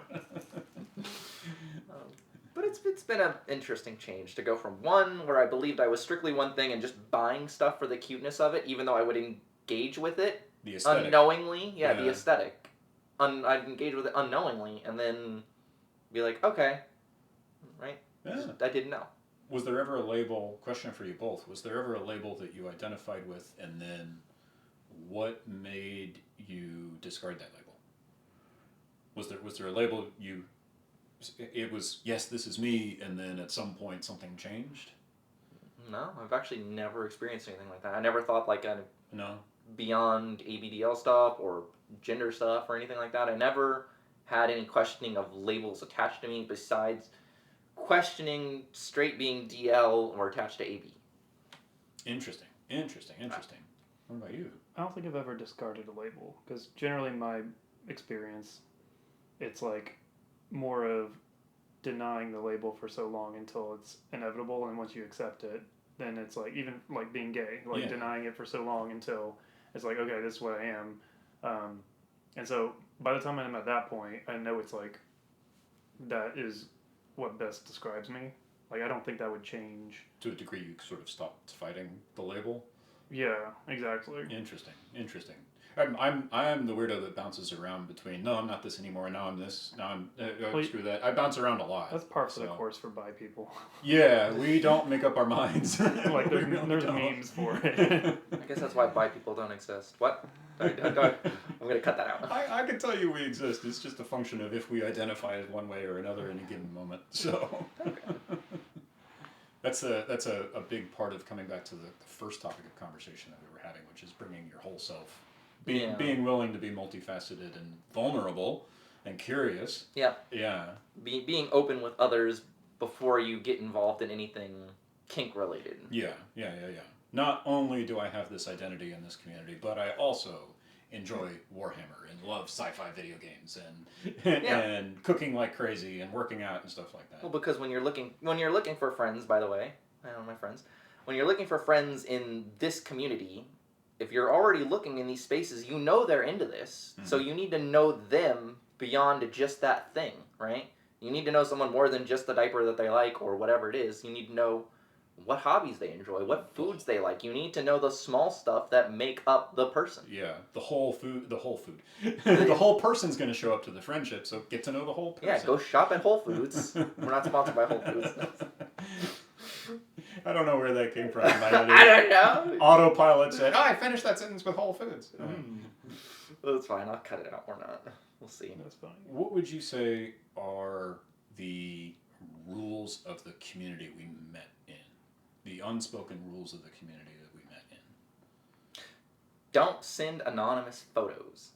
S2: But it's been an interesting change to go from one where I believed I was strictly one thing and just buying stuff for the cuteness of it, even though I would engage with it
S3: The aesthetic.
S2: unknowingly. Yeah, the aesthetic. I'd engage with it unknowingly, and then be like, okay, right?
S3: Yeah.
S2: I didn't know.
S3: Was there ever a label, question for you both, was there ever a label that you identified with, and then what made you discard that label? Was there a label it was, yes, this is me, and then at some point something changed?
S2: No, I've actually never experienced anything like that. I never thought like
S3: No?
S2: beyond ABDL stuff or gender stuff or anything like that. I never had any questioning of labels attached to me besides questioning straight being DL or attached to AB.
S3: Interesting. What about you?
S4: I don't think I've ever discarded a label, because generally my experience, it's like more of denying the label for so long until it's inevitable, and once you accept it, then it's like, even like being gay, like denying it for so long until it's like, okay, this is what I am. And so by the time I'm at that point, I know it's like, that is what best describes me. Like, I don't think that would change.
S3: To a degree, you sort of stopped fighting the label?
S4: Yeah, exactly.
S3: Interesting. I'm the weirdo that bounces around between, no, I'm not this anymore, now I'm this, now I'm, screw that. I bounce around a lot.
S4: That's par for the course for bi people.
S3: Yeah, we don't make up our minds.
S4: Like, there's memes for it.
S2: I guess that's why bi people don't exist. What? I'm going to cut that out.
S3: I can tell you we exist. It's just a function of if we identify as one way or another in a given moment. So that's a big part of coming back to the first topic of conversation that we were having, which is bringing your whole self. Being willing to be multifaceted and vulnerable and curious.
S2: Yeah.
S3: Yeah.
S2: Being open with others before you get involved in anything kink related.
S3: Yeah. Not only do I have this identity in this community, but I also enjoy Warhammer and love sci-fi video games and cooking like crazy and working out and stuff like that.
S2: Well, because when you're looking for friends, by the way, I know my friends. When you're looking for friends in this community, if you're already looking in these spaces, you know they're into this. Mm-hmm. So you need to know them beyond just that thing, right? You need to know someone more than just the diaper that they like or whatever it is. You need to know what hobbies they enjoy, what foods they like. You need to know the small stuff that make up the person.
S3: Yeah, the whole food. The whole person's going to show up to the friendship, so get to know the whole person.
S2: Yeah, go shop at Whole Foods. We're not sponsored by Whole Foods.
S3: I don't know where that came from.
S2: I don't know.
S3: Autopilot said, I finished that sentence with Whole Foods.
S2: Well, it's fine. I'll cut it out or not. We'll see.
S4: That's funny.
S3: What would you say are the rules of the community we met in? The unspoken rules of the community that we met in?
S2: Don't send anonymous photos.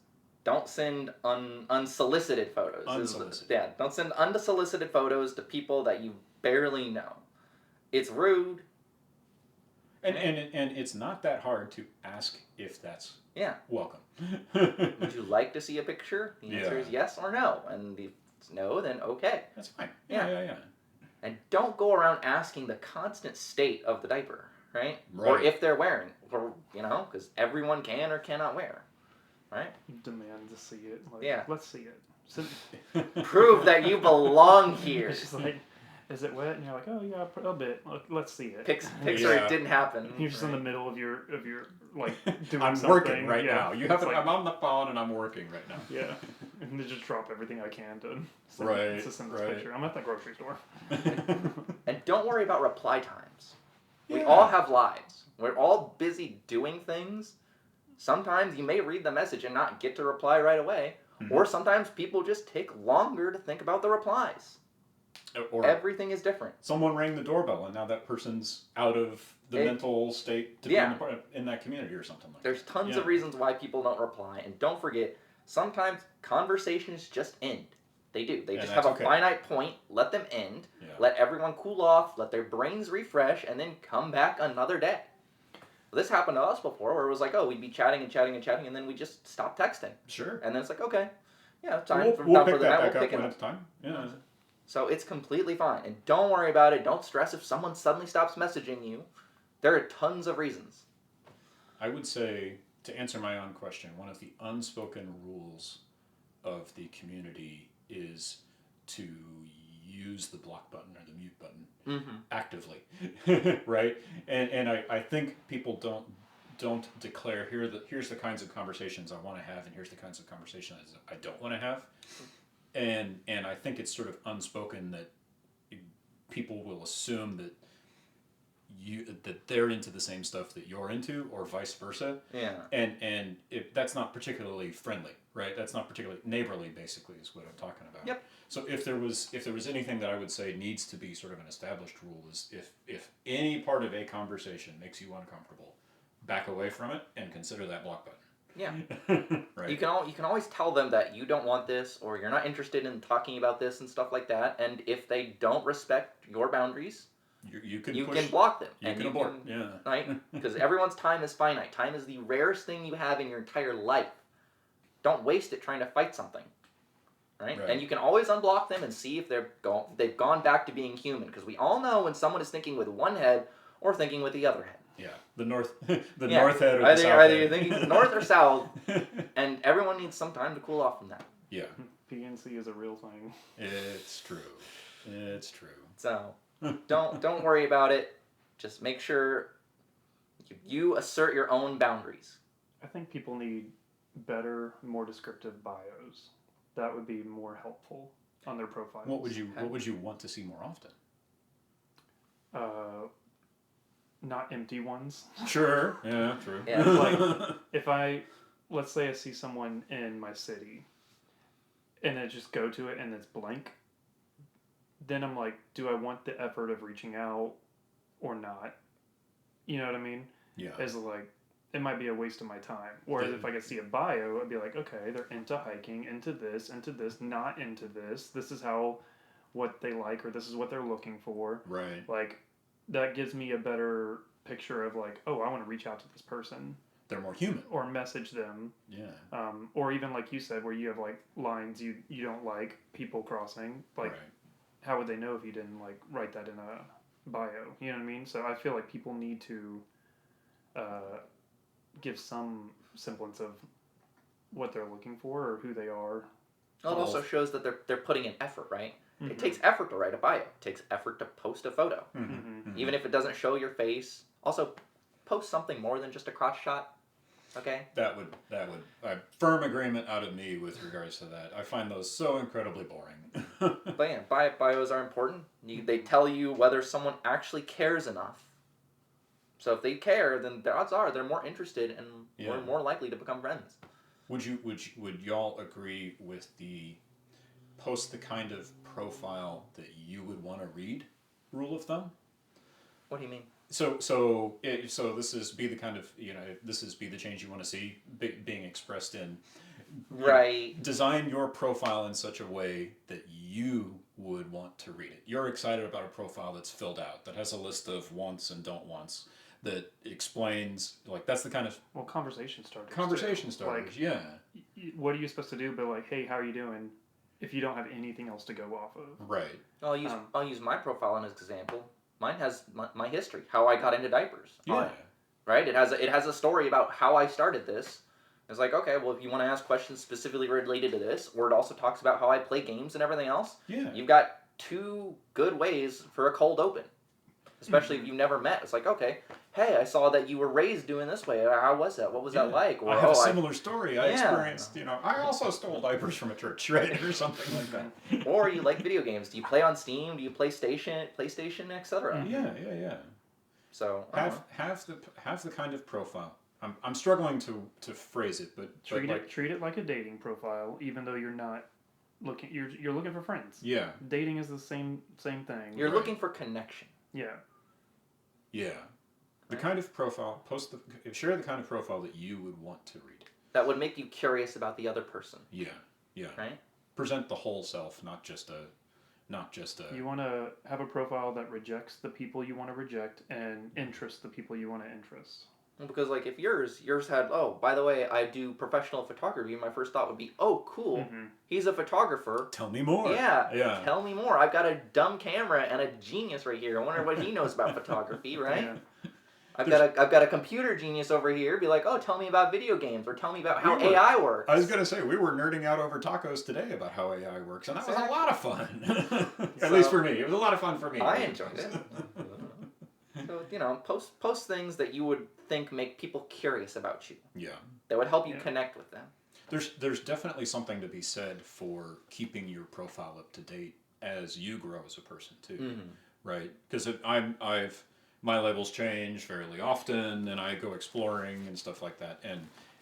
S2: Don't send unsolicited photos.
S3: Unsolicited.
S2: Don't send unsolicited photos to people that you barely know. It's rude.
S3: And it's not that hard to ask if that's welcome.
S2: Would you like to see a picture? The answer is yes or no. And if it's no, then okay.
S3: That's fine. Yeah.
S2: And don't go around asking the constant state of the diaper, right? Or if they're wearing, or because everyone can or cannot wear, right?
S4: Demand to see it. Like, let's see it.
S2: Prove that you belong here.
S4: It's just like, is it wet? And you're like, oh yeah, a bit. Let's see it.
S2: Picture it didn't happen.
S4: You're just in the middle of your like doing
S3: I'm
S4: something.
S3: working right now.
S4: Like,
S3: I'm on the phone and I'm working right now.
S4: Yeah, and then just drop everything I can to send this picture. I'm at the grocery store.
S2: And don't worry about reply times. We
S5: Yeah.
S2: all have lives. We're all busy doing things. Sometimes you may read the message and not get to reply right away, or sometimes people just take longer to think about the replies.
S5: Or
S2: Everything is different.
S5: someone rang the doorbell and now that person's out of the mental state to be in that community or something like
S2: There's
S5: that.
S2: tons of reasons why people don't reply, and don't forget, sometimes conversations just end. They do. They just have a finite point. Let them end.
S5: Yeah.
S2: Let everyone cool off. Let their brains refresh, and then come back another day. This happened to us before, where it was like, oh, we'd be chatting and chatting and chatting, and then we just stop texting.
S5: Sure.
S2: And then it's like, okay, yeah,
S5: We'll pick that back up when it's time. Yeah.
S2: So it's completely fine, and don't worry about it. Don't stress if someone suddenly stops messaging you. There are tons of reasons.
S5: I would say, to answer my own question, one of the unspoken rules of the community is to use the block button or the mute button actively, right? And I think people don't declare here's the kinds of conversations I want to have, and here's the kinds of conversations I don't want to have, and I think it's sort of unspoken that people will assume that they're into the same stuff that you're into, or vice versa.
S2: Yeah.
S5: And if that's not particularly friendly, right? That's not particularly neighborly, basically, is what I'm talking about.
S2: Yep.
S5: So if there was anything that I would say needs to be sort of an established rule, is if any part of a conversation makes you uncomfortable, back away from it and consider that block button.
S2: Yeah.
S5: Right.
S2: You can always tell them that you don't want this, or you're not interested in talking about this and stuff like that. And if they don't respect your boundaries, you can block them.
S5: You can abort. Yeah.
S2: Right? Because everyone's time is finite. Time is the rarest thing you have in your entire life. Don't waste it trying to fight something. Right? And you can always unblock them and see if they've gone back to being human. Because we all know when someone is thinking with one head or thinking with the other head.
S5: Yeah, the north head or the south
S2: either
S5: head.
S2: you're thinking north or south, and everyone needs some time to cool off from that.
S5: Yeah.
S4: PNC is a real thing.
S5: It's true. It's true.
S2: So don't worry about it. Just make sure you assert your own boundaries.
S4: I think people need better, more descriptive bios. That would be more helpful on their profiles.
S5: What would you want to see more often?
S4: Not empty ones.
S5: Sure. Yeah, true.
S2: Yeah.
S4: Like, let's say I see someone in my city, and I just go to it and it's blank, then I'm like, do I want the effort of reaching out or not? You know what I mean?
S5: Yeah.
S4: As like, it might be a waste of my time. Whereas if I could see a bio, I'd be like, okay, they're into hiking, into this, not into this. This is what they like, or this is what they're looking for.
S5: Right.
S4: Like, that gives me a better picture of like, oh, I want to reach out to this person.
S5: They're more human.
S4: Or message them.
S5: Yeah.
S4: Or even like you said, where you have like lines you don't like, people crossing. Like, how would they know if you didn't like write that in a bio? You know what I mean? So I feel like people need to give some semblance of what they're looking for or who they are.
S2: Well, it also shows that they're putting in effort, right? Mm-hmm. It takes effort to write a bio. It takes effort to post a photo.
S5: Mm-hmm. Mm-hmm.
S2: Even if it doesn't show your face. Also, post something more than just a crotch shot. Okay?
S5: That would a firm agreement out of me with regards to that. I find those so incredibly boring.
S2: But yeah, bios are important. They tell you whether someone actually cares enough. So if they care, then the odds are they're more interested and we're more likely to become friends.
S5: Would y'all agree with the post the kind of profile that you would want to read rule of thumb?
S2: What do you mean?
S5: So this is be the kind of this is be the change you want to see being expressed in.
S2: Right.
S5: Design your profile in such a way that you would want to read it. You're excited about a profile that's filled out, that has a list of wants and don't wants, that explains, like, that's the kind of...
S4: Well, conversation starters.
S5: Conversation starters,
S4: like,
S5: yeah.
S4: What are you supposed to do but like, hey, how are you doing, if you don't have anything else to go off of?
S5: Right.
S2: I'll use my profile as an example. Mine has my history, how I got into diapers.
S5: Yeah.
S2: Right? It has a story about how I started this. It's like, okay, well, if you want to ask questions specifically related to this, or it also talks about how I play games and everything else, you've got 2 good ways for a cold open. Especially if you've never met. It's like, okay, hey, I saw that you were raised doing this way. How was that? What was that like? Or,
S5: I have a similar story. I experienced, I also stole diapers from a church, right? Or something like that.
S2: Or you like video games. Do you play on Steam? Do you PlayStation, etc.?
S5: Yeah.
S2: So I don't know.
S5: have the kind of profile. I'm struggling to phrase it, but
S4: Treat it like a dating profile, even though you're not looking. You're looking for friends.
S5: Yeah.
S4: Dating is the same thing.
S2: You're
S5: Right.
S2: looking for connection.
S4: Yeah.
S5: Yeah. The kind of profile, share the kind of profile that you would want to read.
S2: That would make you curious about the other person.
S5: Yeah. Yeah.
S2: Right?
S5: Present the whole self, not just a.
S4: You want to have a profile that rejects the people you want to reject and interests the people you want to interest.
S2: Because like if yours had, oh, by the way, I do professional photography, my first thought would be, oh, cool, he's a photographer.
S5: Tell me more.
S2: Yeah,
S5: Yeah.
S2: Tell me more. I've got a dumb camera and a genius right here. I wonder what he knows about photography, right?
S4: Yeah.
S2: I've got a computer genius over here. Be like, oh, tell me about video games, or tell me about how AI works.
S5: I was gonna say we were nerding out over tacos today about how AI works, and that was a lot of fun. At least for me, it was a lot of fun for me.
S2: I enjoyed it. So post things that you would think make people curious about you.
S5: Yeah.
S2: That would help you connect with them.
S5: There's definitely something to be said for keeping your profile up to date as you grow as a person too, right? Because my labels change fairly often, and I go exploring and stuff like that. And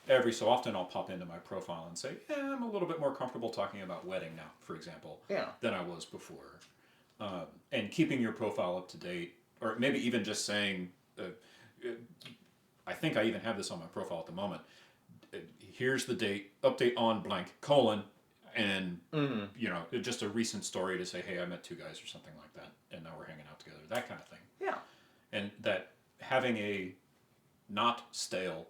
S5: every so often, I'll pop into my profile and say, "Yeah, I'm a little bit more comfortable talking about wedding now, for example, than I was before." And keeping your profile up to date, or maybe even just saying, I think I even have this on my profile at the moment. Here's the date, update on blank, colon, and just a recent story to say, hey, I met two guys or something like that, and now we're hanging out together, that kind of thing.
S2: Yeah.
S5: And that having a not stale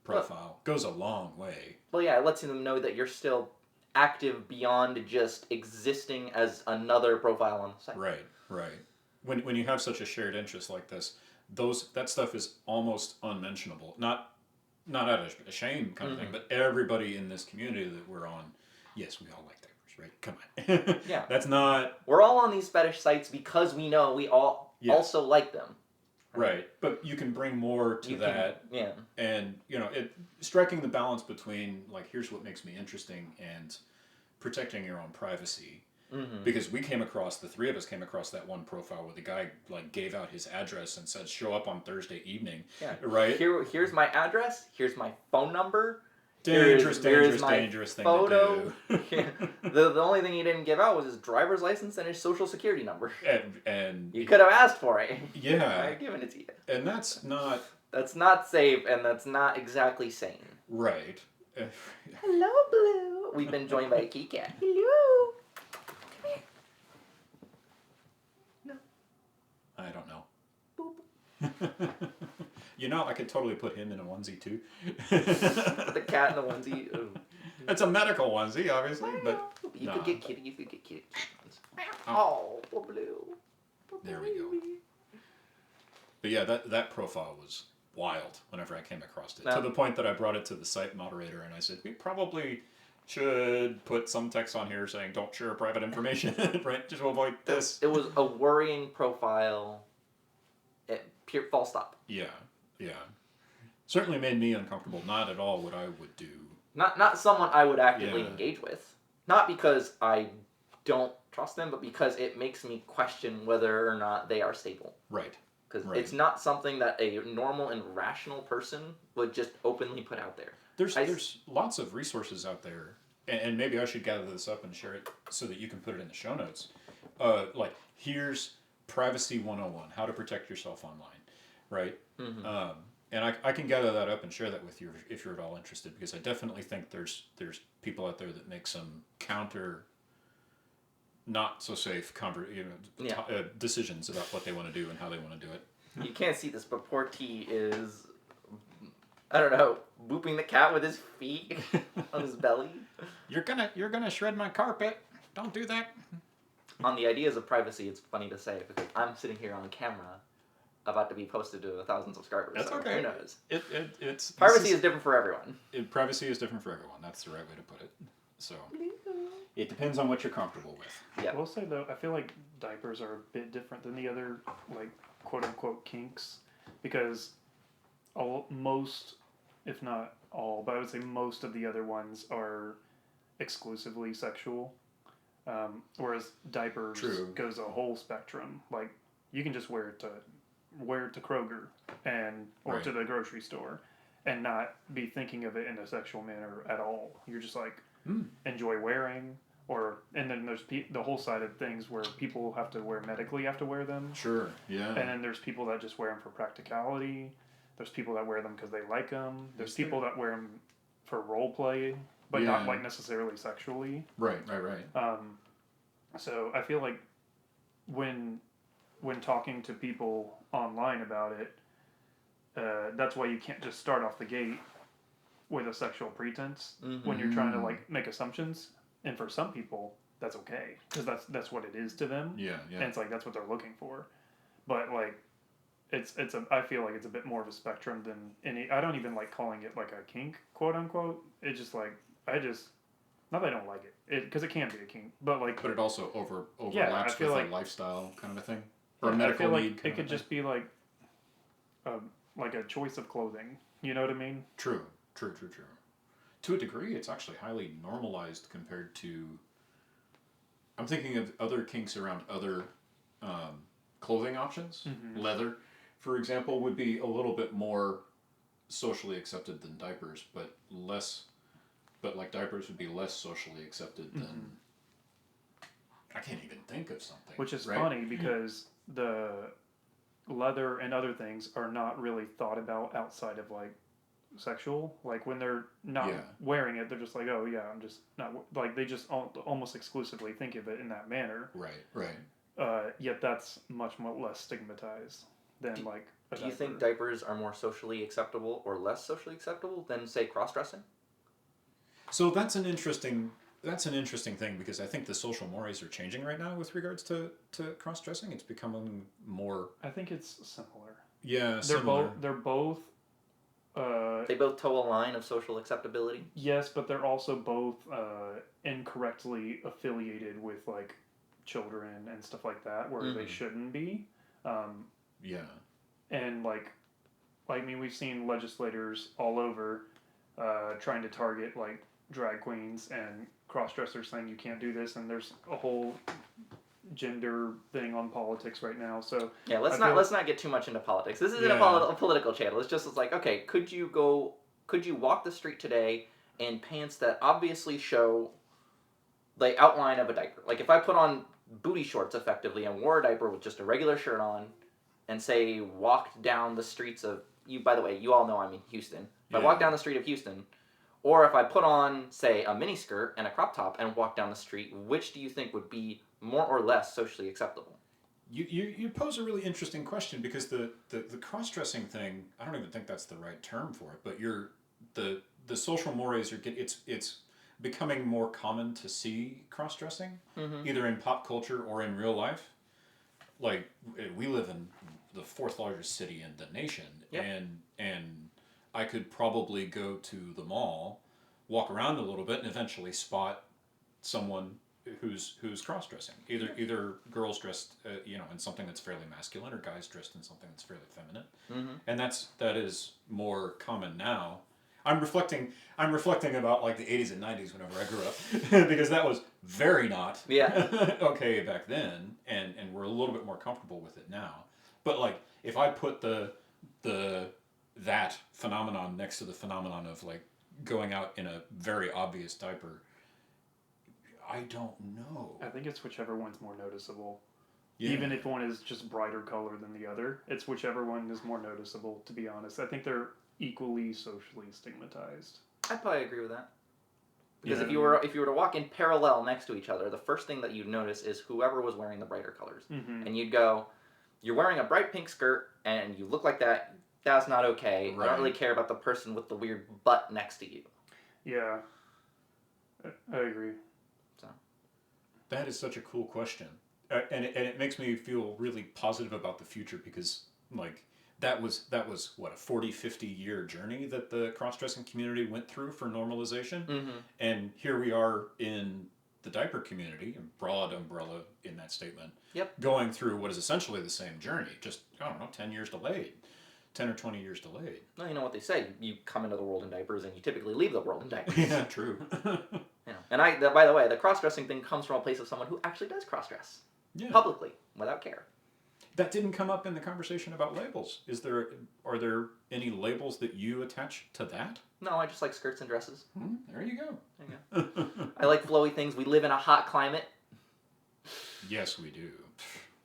S5: profile goes a long way.
S2: Well, yeah, it lets them know that you're still active beyond just existing as another profile on the site.
S5: Right. When you have such a shared interest like this, that stuff is almost unmentionable. Not out of a shame kind of thing, but everybody in this community that we're on, yes, we all like diapers, right? Come on.
S2: Yeah.
S5: That's not...
S2: We're all on these fetish sites because we know we all also like them.
S5: Right, but you can bring more to that. And, striking the balance between, like, here's what makes me interesting and protecting your own privacy. Because the three of us came across that one profile where the guy, like, gave out his address and said, show up on Thursday evening. Yeah. Right?
S2: Here's my address. Here's my phone number.
S5: Dangerous thing
S2: photo.
S5: to do.
S2: The only thing he didn't give out was his driver's license and his social security number.
S5: And
S2: you could have asked for it.
S5: Yeah.
S2: I've given it to you.
S5: And that's not...
S2: That's not safe, and that's not exactly sane.
S5: Right.
S2: Hello, Blue. We've been joined by a key cat. Hello. Come here. No.
S5: I don't know. Boop. I could totally put him in a onesie too.
S2: The cat in the onesie. Ooh.
S5: It's a medical onesie, obviously, but
S2: you could get kitty. You could get kitty. Oh, poor Blue.
S5: There we go. But yeah, that profile was wild whenever I came across it. To the point that I brought it to the site moderator and I said, we probably should put some text on here saying don't share private information, right? Just to avoid this.
S2: It was a worrying profile. Pure full stop.
S5: Yeah. Certainly made me uncomfortable. Not at all what I would do.
S2: Not someone I would actively engage with. Not because I don't trust them, but because it makes me question whether or not they are stable.
S5: Right.
S2: Because it's not something that a normal and rational person would just openly put out there.
S5: There's lots of resources out there, and maybe I should gather this up and share it so that you can put it in the show notes. Like, here's Privacy 101, how to protect yourself online, right? And I can gather that up and share that with you if you're at all interested, because I definitely think there's people out there that make some counter, not so safe decisions about what they want to do and how they want to do it.
S2: You can't see this, but poor T is, I don't know, booping the cat with his feet on his belly.
S5: You're gonna shred my carpet. Don't do that.
S2: On the ideas of privacy, it's funny to say because I'm sitting here on camera, about to be posted to 1,000 subscribers.
S5: That's
S2: so
S5: okay.
S2: Who knows?
S5: It's
S2: privacy is different for everyone.
S5: Privacy is different for everyone. That's the right way to put it. So it depends on what you're comfortable with.
S4: Yeah. I will say though, I feel like diapers are a bit different than the other like quote unquote kinks because most, if not all, but I would say most of the other ones are exclusively sexual. Whereas diapers goes a whole spectrum. Like you can just wear it to wear it to Kroger or
S5: Right.
S4: to the grocery store, and not be thinking of it in a sexual manner at all. You're just like enjoy wearing, and then there's the whole side of things where people have to medically have to wear them,
S5: Sure. Yeah.
S4: and then there's people that just wear them for practicality. There's people that wear them because they like them. There's
S5: Is there?
S4: people that wear them for role play, but not like necessarily sexually.
S5: Right.
S4: So I feel like when talking to people online about it, that's why you can't just start off the gate with a sexual pretense when you're trying to like make assumptions. And for some people, that's okay because that's what it is to them.
S5: Yeah.
S4: And it's like that's what they're looking for. But like, I feel like it's a bit more of a spectrum than any. I don't even like calling it like a kink, quote unquote. It's just like not that I don't like it, because it can be a kink, but like.
S5: But it also overlaps
S4: I feel
S5: with
S4: like,
S5: a lifestyle kind of a thing, or
S4: yeah,
S5: a medical
S4: I feel
S5: need.
S4: like it could just be like a choice of clothing. You know what I mean?
S5: True. To a degree, it's actually highly normalized compared to. I'm thinking of other kinks around other clothing options. Leather, for example, would be a little bit more socially accepted than diapers, but less. But like diapers would be less socially accepted than. I can't even think of something.
S4: Which is funny because the leather and other things are not really thought about outside of like sexual. Like when they're not wearing it, they're just like, oh yeah, I'm just not like they just almost exclusively think of it in that manner.
S5: Right.
S4: Yet that's much more less stigmatized than like.
S2: Do you think diapers are more socially acceptable or less socially acceptable than say cross-dressing?
S5: So that's an interesting thing because I think the social mores are changing right now with regards to cross-dressing. It's becoming more.
S4: I think it's similar.
S5: Yeah,
S4: They're both.
S2: They both toe a line of social acceptability.
S4: Yes, but they're also both incorrectly affiliated with like children and stuff like that, where they shouldn't be. And like I mean, we've seen legislators all over trying to target like drag queens and cross-dressers saying you can't do this, and there's a whole gender thing on politics right now. So
S2: yeah, let's not get too much into politics. This isn't a political channel. It's just like, okay, could you walk the street today in pants that obviously show the outline of a diaper? Like if I put on booty shorts effectively and wore a diaper with just a regular shirt on and say walked down the streets of by the way, you all know I'm in Houston. If I walk down the street of Houston, or if I put on, say, a mini skirt and a crop top and walk down the street, which do you think would be more or less socially acceptable?
S5: You pose a really interesting question because the cross-dressing thing, I don't even think that's the right term for it, but the social mores it's becoming more common to see cross-dressing, either in pop culture or in real life. Like we live in the fourth largest city in the nation, and I could probably go to the mall, walk around a little bit, and eventually spot someone who's cross-dressing. Either girls dressed in something that's fairly masculine, or guys dressed in something that's fairly feminine, and that is more common now. I'm reflecting about like the 80s and 90s whenever I grew up because that was very not okay back then, and we're a little bit more comfortable with it now. But like if I put that phenomenon next to the phenomenon of like going out in a very obvious diaper, I don't know.
S4: I think it's whichever one's more noticeable.
S5: Yeah.
S4: Even if one is just brighter color than the other, it's whichever one is more noticeable, to be honest. I think they're equally socially stigmatized.
S2: I'd probably agree with that. Because if you were to walk in parallel next to each other, the first thing that you'd notice is whoever was wearing the brighter colors. And you'd go, you're wearing a bright pink skirt and you look like that, that's not okay.
S5: Right.
S2: I don't really care about the person with the weird butt next to you.
S4: Yeah. I agree.
S2: So
S5: that is such a cool question. And it makes me feel really positive about the future because like that was what, a 40-50 year journey that the cross-dressing community went through for normalization. And here we are in the diaper community, a broad umbrella in that statement, going through what is essentially the same journey, just, I don't know, 10 years delayed, 10 or 20 years delayed.
S2: Well, you know what they say, you come into the world in diapers and you typically leave the world in diapers.
S5: Yeah, true.
S2: And by the way, the cross-dressing thing comes from a place of someone who actually does cross-dress. Publicly, without care.
S5: That didn't come up in the conversation about labels. Are there any labels that you attach to that?
S2: No, I just like skirts and dresses.
S5: There you go.
S2: There you go. I like flowy things. We live in a hot climate.
S5: Yes, we do.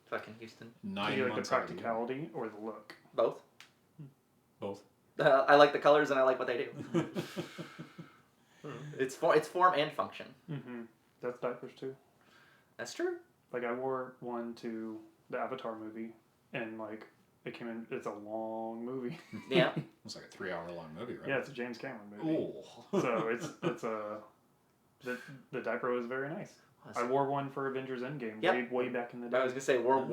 S2: Fucking Houston.
S5: 9
S4: Do you like the
S5: months out of the year.
S4: practicality or the look?
S2: Both.
S5: Both.
S2: I like the colors and I like what they do. It's form and function.
S4: Mm-hmm. That's diapers too.
S2: That's true.
S4: Like I wore one to the Avatar movie, and like it came in. It's a long movie.
S2: Yeah.
S5: It's like a 3-hour-long movie, right?
S4: Yeah, it's a James Cameron movie.
S5: Oh.
S4: So it's the diaper was very nice. I wore one for Avengers Endgame way back in the day.
S2: I was gonna say war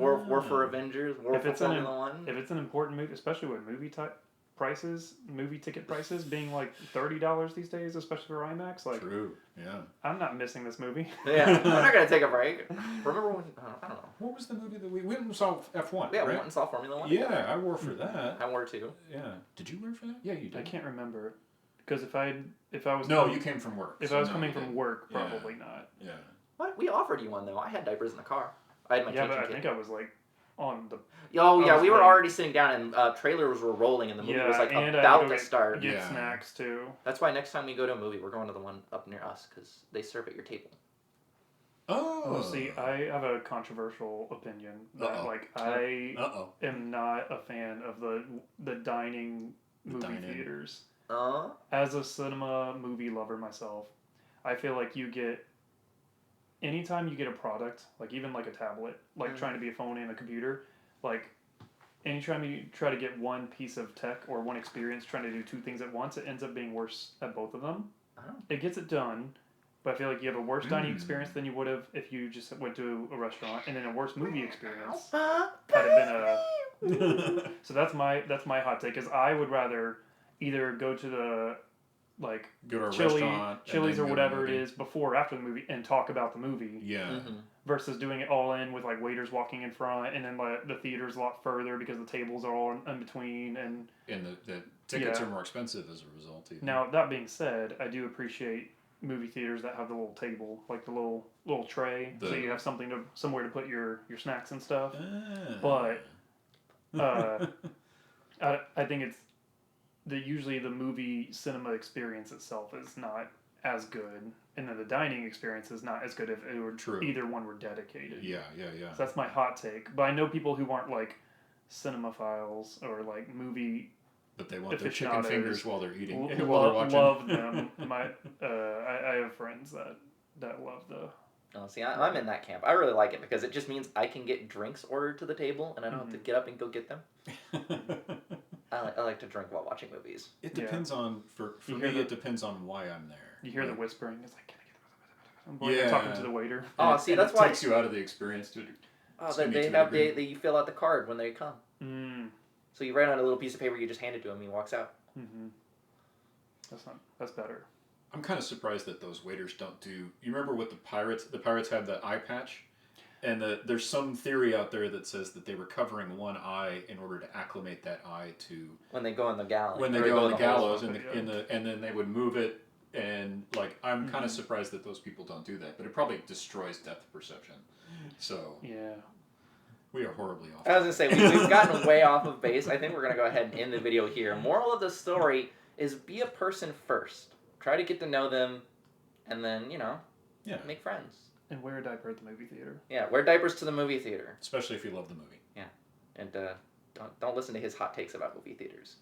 S2: for Avengers, war for Formula One.
S4: If it's an important movie, especially with movie ticket prices being like $30 these days, especially for IMAX, like
S5: True. Yeah.
S4: I'm not missing this movie.
S2: Yeah, I'm not gonna take a break. Remember when? I don't know.
S5: What was the movie that we went and saw F1?
S2: Yeah, we
S5: right?
S2: went and saw Formula One.
S5: Yeah, I wore for that.
S2: I wore too.
S5: Yeah. Did you wear for that? Yeah, you did.
S4: I can't remember because if I was
S5: No, you came from work.
S4: if
S5: so
S4: I was
S5: no,
S4: coming
S5: you
S4: from
S5: didn't.
S4: work,
S5: Yeah.
S4: probably not.
S5: Yeah.
S2: What? We offered you one though. I had diapers in the car. I had my
S4: Yeah, but
S2: teaching
S4: I
S2: kit.
S4: think I was like on the
S2: Oh
S4: I
S2: yeah,
S4: was
S2: we were
S4: late.
S2: already sitting down and trailers were rolling and the movie was like
S4: and
S2: about
S4: I
S2: to start.
S4: get
S5: Yeah.
S4: snacks too.
S2: That's why next time we go to a movie, we're going to the one up near us because they serve at your table.
S5: Oh.
S4: See, I have a controversial opinion that
S5: Uh-oh.
S4: like I
S5: Uh-oh.
S4: am not a fan of the dining movie
S5: dine-in.
S4: theaters.
S2: Uh,
S4: As a cinema movie lover myself, I feel like you get anytime you get a product, like even like a tablet, like trying to be a phone and a computer, like anytime you try to get one piece of tech or one experience trying to do two things at once, it ends up being worse at both of them.
S2: Oh.
S4: It gets it done, but I feel like you have a worse dining experience than you would have if you just went to a restaurant, and then a worse movie experience had it been a. So that's my hot take is I would rather either go to the like
S5: Go to a
S4: Chili's
S5: restaurant. and
S4: Chili's
S5: then
S4: or
S5: go to a
S4: whatever it
S5: movie.
S4: is before or after the movie and talk about the movie
S5: Yeah.
S2: Mm-hmm.
S4: versus doing it all in with like waiters walking in front and then like the theater's a lot further because the tables are all in between and
S5: And the tickets
S4: Yeah.
S5: are more expensive as a result. Even.
S4: now that being said, I do appreciate movie theaters that have the little table, like the little tray, so you have somewhere to put your snacks and stuff. But I think it's usually the movie cinema experience itself is not as good, and then the dining experience is not as good if it were
S5: True.
S4: either one were dedicated.
S5: Yeah.
S4: So that's my hot take. But I know people who aren't like cinemaphiles or like movie
S5: But they want their chicken
S4: aficionados
S5: fingers while they're eating. While they're watching.
S4: love them. I have friends that love the.
S2: Oh, see, I'm in that camp. I really like it because it just means I can get drinks ordered to the table and I don't have to get up and go get them. I like to drink while watching movies.
S5: It depends on for
S4: You
S5: me.
S4: hear
S5: It depends on why I'm there.
S4: You hear the
S5: Like,
S4: whispering. It's like, can I get the talking to the waiter.
S2: Oh,
S5: and
S2: see,
S5: and
S2: that's
S5: it
S2: why.
S5: takes you out of the experience to.
S2: Oh,
S5: Excuse me,
S2: they
S5: to a
S2: have
S5: degree.
S2: you fill out the card when they come.
S4: Mm.
S2: So you write on a little piece of paper, you just hand it to him, he walks out.
S4: Mm-hmm. That's better.
S5: I'm kind of surprised that those waiters don't do. You remember what the pirates? The pirates have that eye patch, and there's some theory out there that says that they were covering one eye in order to acclimate that eye to
S2: When they go in the gallery.
S5: when they
S2: or
S5: go on the
S2: in
S5: gallows,
S2: hole.
S5: and then they would move it, and like I'm kind of surprised that those people don't do that, but it probably destroys depth perception. So
S4: Yeah.
S5: we are horribly off.
S2: I was going to say, we've gotten way off of base. I think we're going to go ahead and end the video here. Moral of the story is be a person first. Try to get to know them, and then,
S5: Yeah.
S2: make friends.
S4: And wear a diaper at the movie theater.
S2: Yeah, wear diapers to the movie theater.
S5: Especially if you love the movie.
S2: And don't listen to his hot takes about movie theaters.